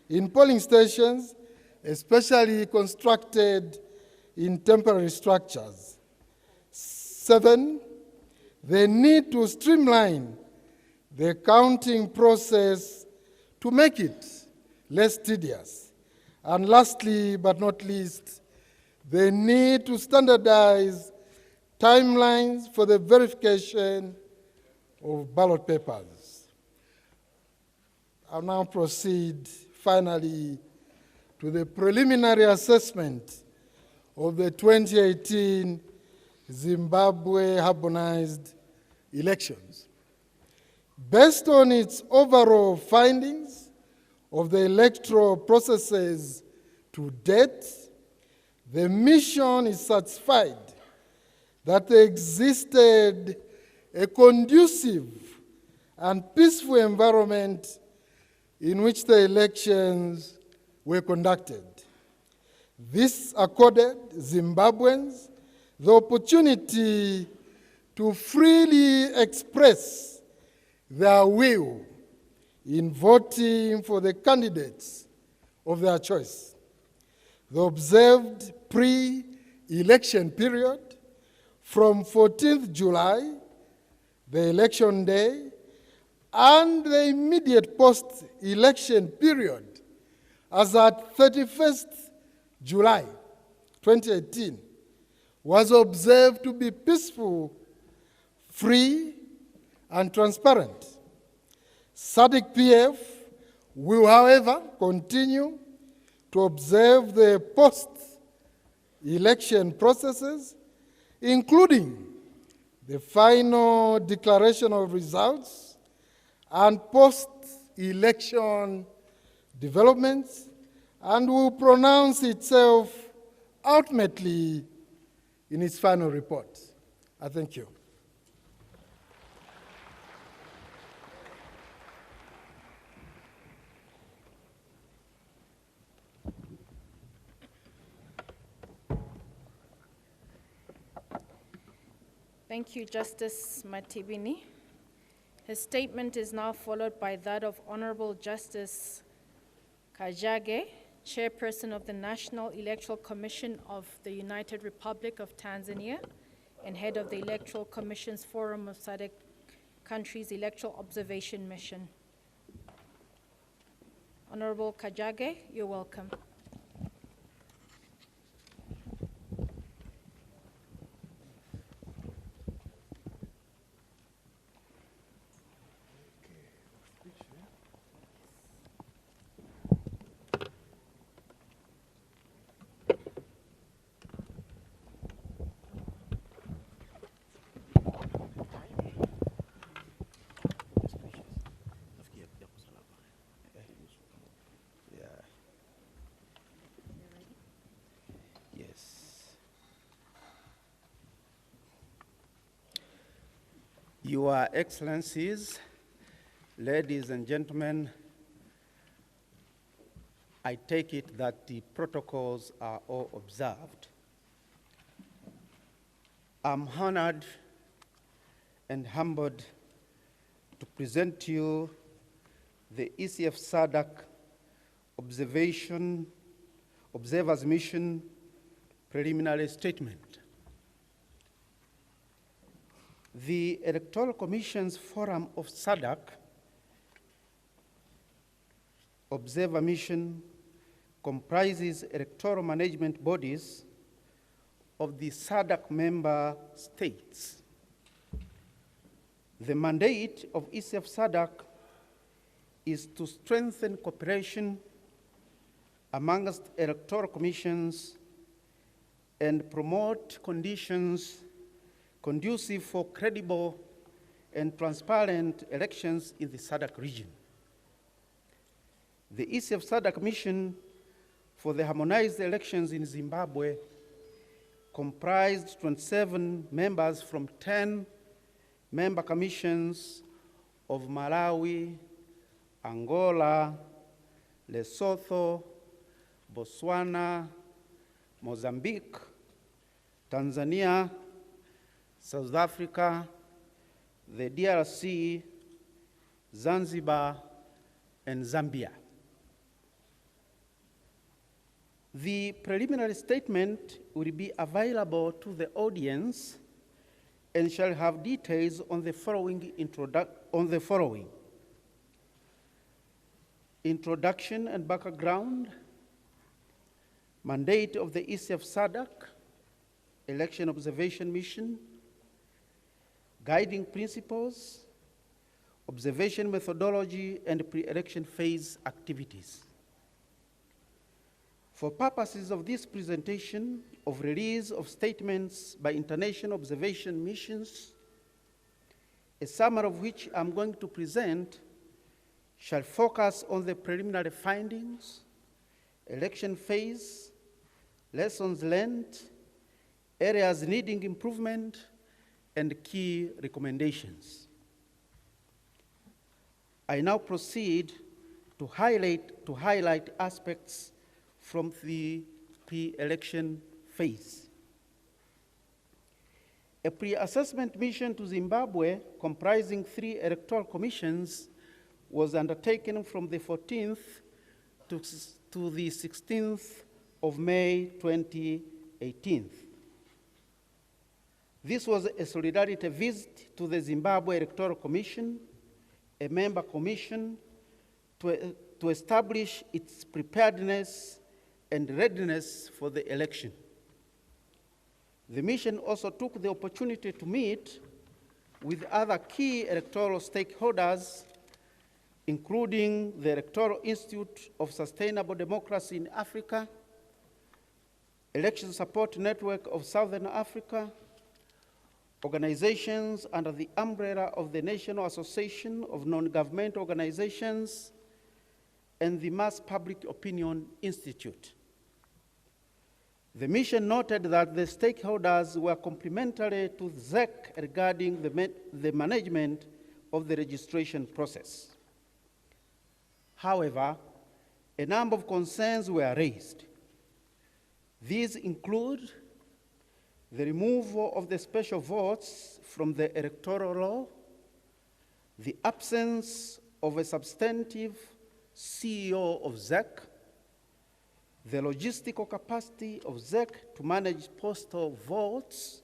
in polling stations, especially constructed in temporary structures. 7, the need to streamline the counting process to make it less tedious. And lastly, but not least, the need to standardize timelines for the verification of ballot papers. I'll now proceed finally to the preliminary assessment of the 2018 Zimbabwe Harmonized elections. Based on its overall findings of the electoral processes to date, the mission is satisfied that there existed a conducive and peaceful environment in which the elections were conducted. This accorded Zimbabweans the opportunity to freely express their will in voting for the candidates of their choice. The observed pre-election period from 14th July, the election day, and the immediate post-election period as at 31st July 2018 was observed to be peaceful, free, and transparent. SADC-PF will, however, continue to observe the post-election processes, including the final declaration of results and post-election developments, and will pronounce itself ultimately in its final report. I thank you. Thank you, Justice Matibini. His statement is now followed by that of Honorable Justice Kajage, Chairperson of the National Electoral Commission of the United Republic of Tanzania and head of the Electoral Commission's Forum of SADC Countries Electoral Observation Mission. Honorable Kajage, you're welcome. Your Excellencies, ladies and gentlemen, I take it that the protocols are all observed. I'm honored and humbled to present to you the ECF SADC Observers Mission preliminary statement. The Electoral Commission's Forum of SADC Observer Mission comprises electoral management bodies of the SADC member states. The mandate of ECF SADC is to strengthen cooperation amongst electoral commissions and promote conditions conducive for credible and transparent elections in the SADC region. The ECF SADC mission for the harmonized elections in Zimbabwe comprised 27 members from 10 member commissions of Malawi, Angola, Lesotho, Botswana, Mozambique, Tanzania, South Africa, the DRC, Zanzibar, and Zambia. The preliminary statement will be available to the audience and shall have details on the following introduction and background, mandate of the ECF SADC Election Observation Mission, guiding principles, observation methodology, and pre-election phase activities. For purposes of this presentation of release of statements by international observation missions, a summary of which I'm going to present shall focus on the preliminary findings, election phase, lessons learned, areas needing improvement, and key recommendations. I now proceed to highlight aspects from the pre-election phase. A pre-assessment mission to Zimbabwe comprising 3 electoral commissions was undertaken from the 14th to the 16th of May 2018. This was a solidarity visit to the Zimbabwe Electoral Commission, a member commission, to establish its preparedness and readiness for the election. The mission also took the opportunity to meet with other key electoral stakeholders, including the Electoral Institute of Sustainable Democracy in Africa, Election Support Network of Southern Africa, organizations under the umbrella of the National Association of Non-Governmental Organizations, and the Mass Public Opinion Institute. The mission noted that the stakeholders were complementary to ZEC regarding the management of the registration process. However, a number of concerns were raised. These include the removal of the special votes from the electoral law, the absence of a substantive CEO of ZEC, the logistical capacity of ZEC to manage postal votes,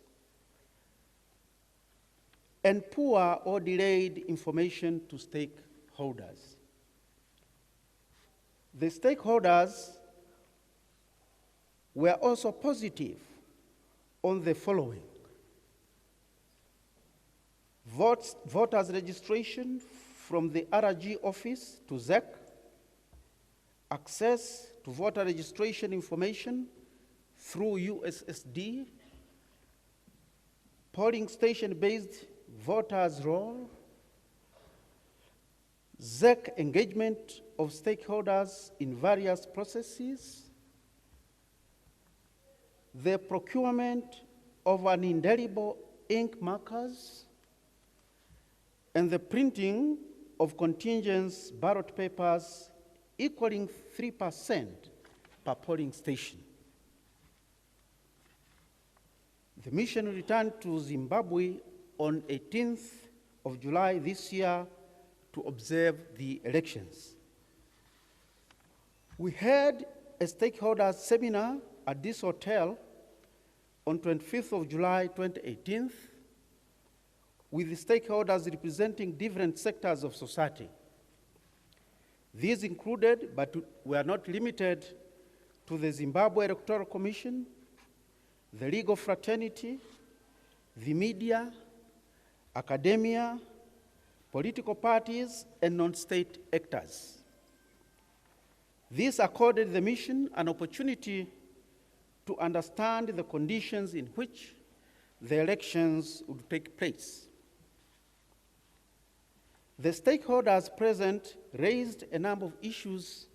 and poor or delayed information to stakeholders. The stakeholders were also positive on the following: voters registration from the RG office to ZEC, access to voter registration information through USSD, polling station-based voters' roll, ZEC engagement of stakeholders in various processes, the procurement of an indelible ink markers, and the printing of contingent ballot papers equaling 3% per polling station. The mission returned to Zimbabwe on 18th of July this year to observe the elections. We had a stakeholders seminar at this hotel on 25th of July 2018 with the stakeholders representing different sectors of society. These included, but were not limited to, the Zimbabwe Electoral Commission, the legal fraternity, the media, academia, political parties, and non-state actors. This accorded the mission an opportunity to understand the conditions in which the elections would take place. The stakeholders present raised a number of issues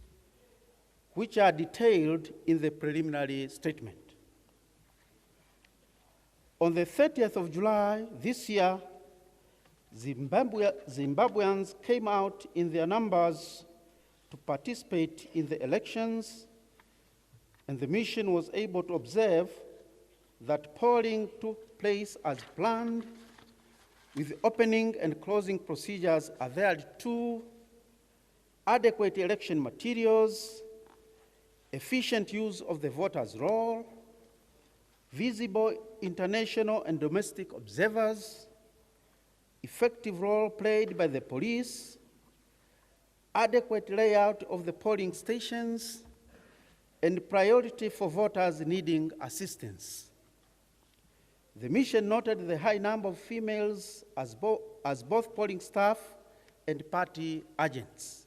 which are detailed in the preliminary statement. On the 30th of July this year, Zimbabweans came out in their numbers to participate in the elections, and the mission was able to observe that polling took place as planned, with opening and closing procedures adhered to, adequate election materials, efficient use of the voters' roll, visible international and domestic observers, effective role played by the police, adequate layout of the polling stations, and priority for voters needing assistance. The mission noted the high number of females as both polling staff and party agents.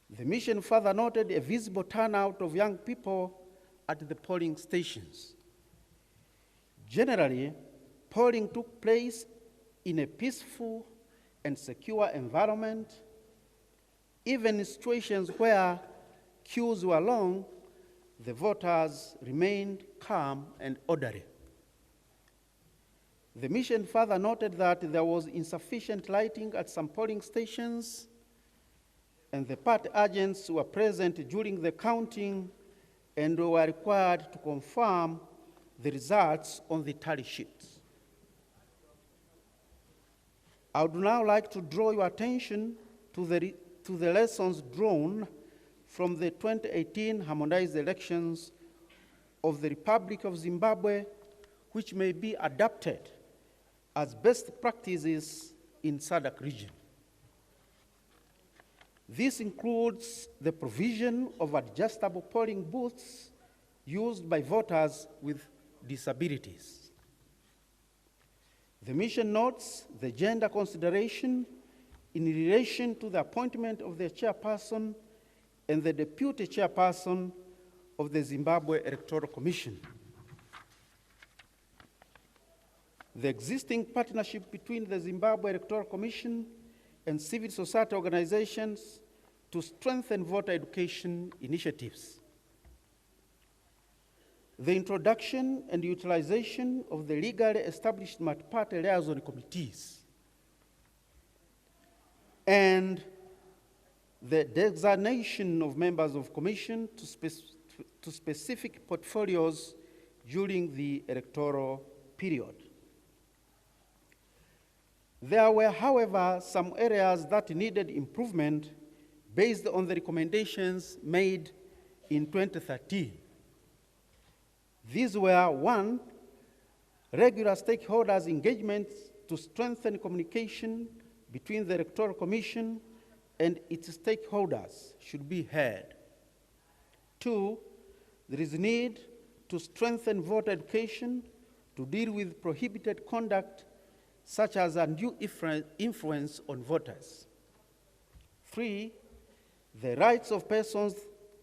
The mission further noted a visible turnout of young people at the polling stations. Generally, polling took place in a peaceful and secure environment. Even in situations where queues were long, the voters remained calm and orderly. The mission further noted that there was insufficient lighting at some polling stations, and the party agents were present during the counting and were required to confirm the results on the tally sheets. I would now like to draw your attention to the lessons drawn from the 2018 harmonized elections of the Republic of Zimbabwe, which may be adapted as best practices in SADC region. This includes the provision of adjustable polling booths used by voters with disabilities. The mission notes the gender consideration in relation to the appointment of the chairperson and the deputy chairperson of the Zimbabwe Electoral Commission. The existing partnership between the Zimbabwe Electoral Commission and civil society organizations to strengthen voter education initiatives. the introduction and utilization of the legally established multi-party liaison committees, and the designation of members of commission to specific portfolios during the electoral period. There were, however, some areas that needed improvement based on the recommendations made in 2013. These were: 1, regular stakeholders' engagement to strengthen communication between the Electoral Commission and its stakeholders should be heard. 2, there is need to strengthen voter education to deal with prohibited conduct such as undue influence on voters. 3, the rights of persons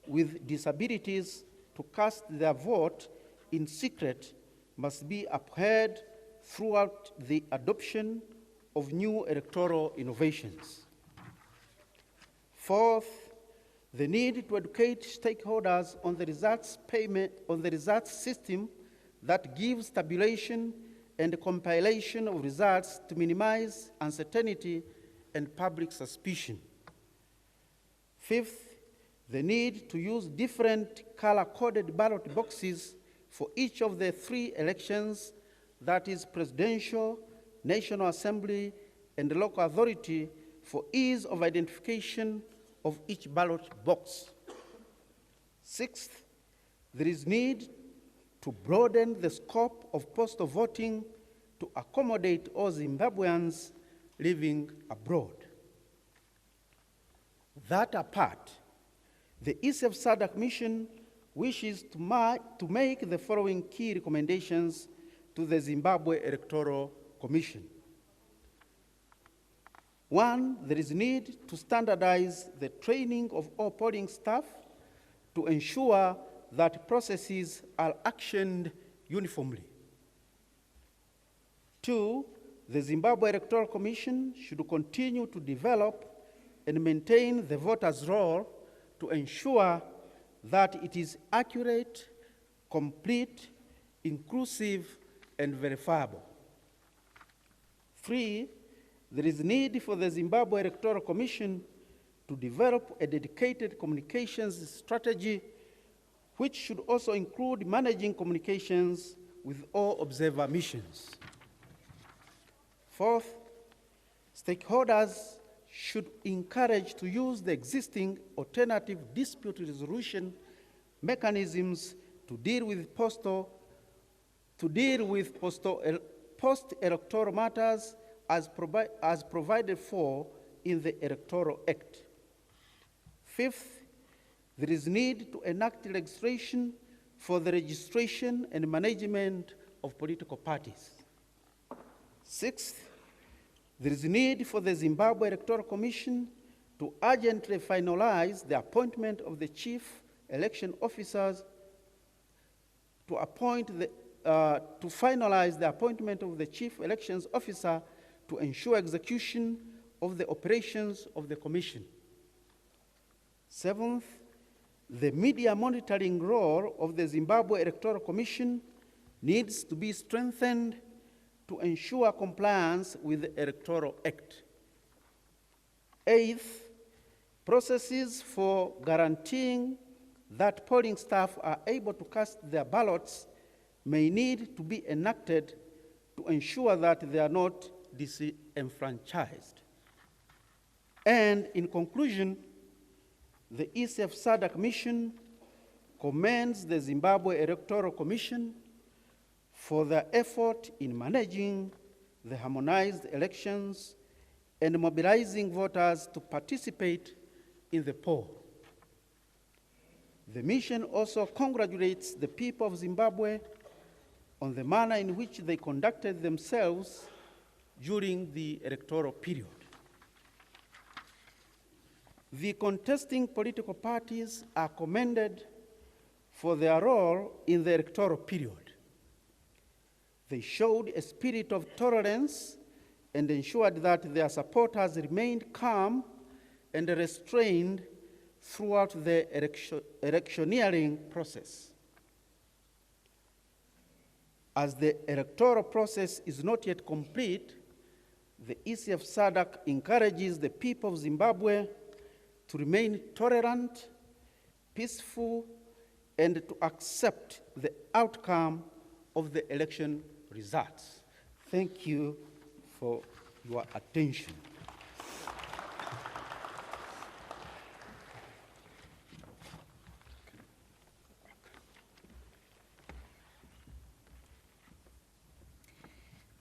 with disabilities to cast their vote in secret must be upheld throughout the adoption of new electoral innovations. 4th, the need to educate stakeholders on the results system that gives tabulation and compilation of results to minimize uncertainty and public suspicion. 5th, the need to use different color-coded ballot boxes for each of the 3 elections, that is presidential, National Assembly, and local authority, for ease of identification of each ballot box. 6th, there is need to broaden the scope of postal voting to accommodate all Zimbabweans living abroad. That apart, the ECF SADC mission wishes to make the following key recommendations to the Zimbabwe Electoral Commission. 1, there is need to standardize the training of all polling staff to ensure that processes are actioned uniformly. 2, the Zimbabwe Electoral Commission should continue to develop and maintain the voters' roll to ensure that it is accurate, complete, inclusive, and verifiable. 3, there is need for the Zimbabwe Electoral Commission to develop a dedicated communications strategy, which should also include managing communications with all observer missions. 4th, stakeholders should encourage to use the existing alternative dispute resolution mechanisms to deal with post-electoral matters as provided for in the Electoral Act. 5th, there is need to enact legislation for the registration and management of political parties. 6th, there is need for the Zimbabwe Electoral Commission to urgently finalize the appointment of the chief election officers, to finalize the appointment of the chief elections officer to ensure execution of the operations of the commission. 7th, the media monitoring role of the Zimbabwe Electoral Commission needs to be strengthened to ensure compliance with the Electoral Act. 8th, processes for guaranteeing that polling staff are able to cast their ballots may need to be enacted to ensure that they are not disenfranchised. And in conclusion, the ECF SADC mission commends the Zimbabwe Electoral Commission for their effort in managing the harmonized elections and mobilizing voters to participate in the poll. The mission also congratulates the people of Zimbabwe on the manner in which they conducted themselves during the electoral period. The contesting political parties are commended for their role in the electoral period. They showed a spirit of tolerance and ensured that their supporters remained calm and restrained throughout the electioneering process. As the electoral process is not yet complete, the EC of SADC encourages the people of Zimbabwe to remain tolerant, peaceful, and to accept the outcome of the election results. Thank you for your attention.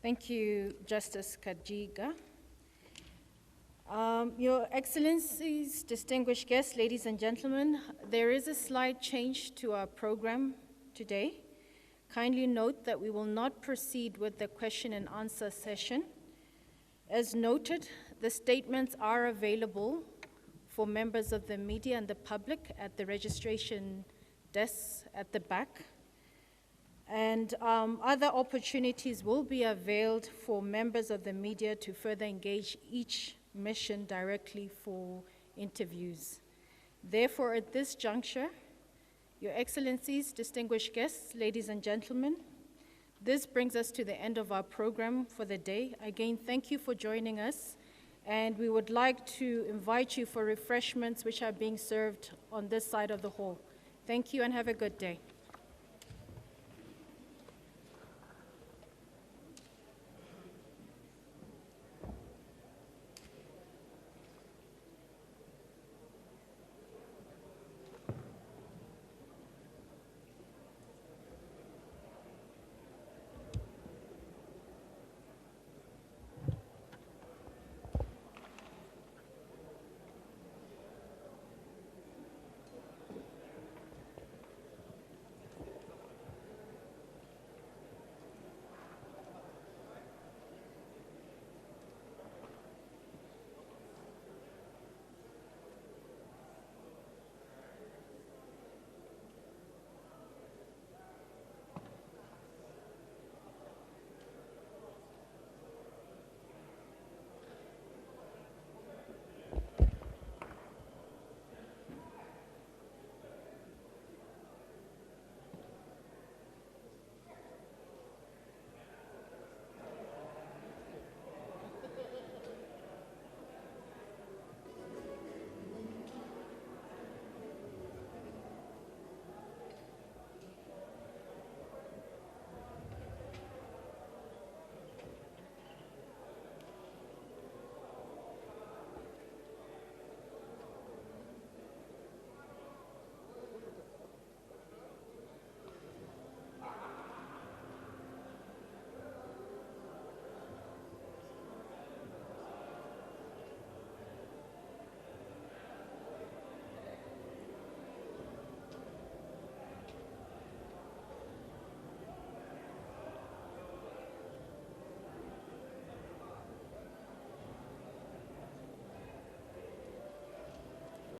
Thank you, Justice Kajiga. Your Excellencies, distinguished guests, ladies and gentlemen, there is a slight change to our program today. Kindly note that we will not proceed with the question and answer session. As noted, the statements are available for members of the media and the public at the registration desks at the back. And other opportunities will be availed for members of the media to further engage each mission directly for interviews. Therefore, at this juncture, Your Excellencies, distinguished guests, ladies and gentlemen, this brings us to the end of our program for the day. Again, thank you for joining us, and we would like to invite you for refreshments which are being served on this side of the hall. Thank you and have a good day.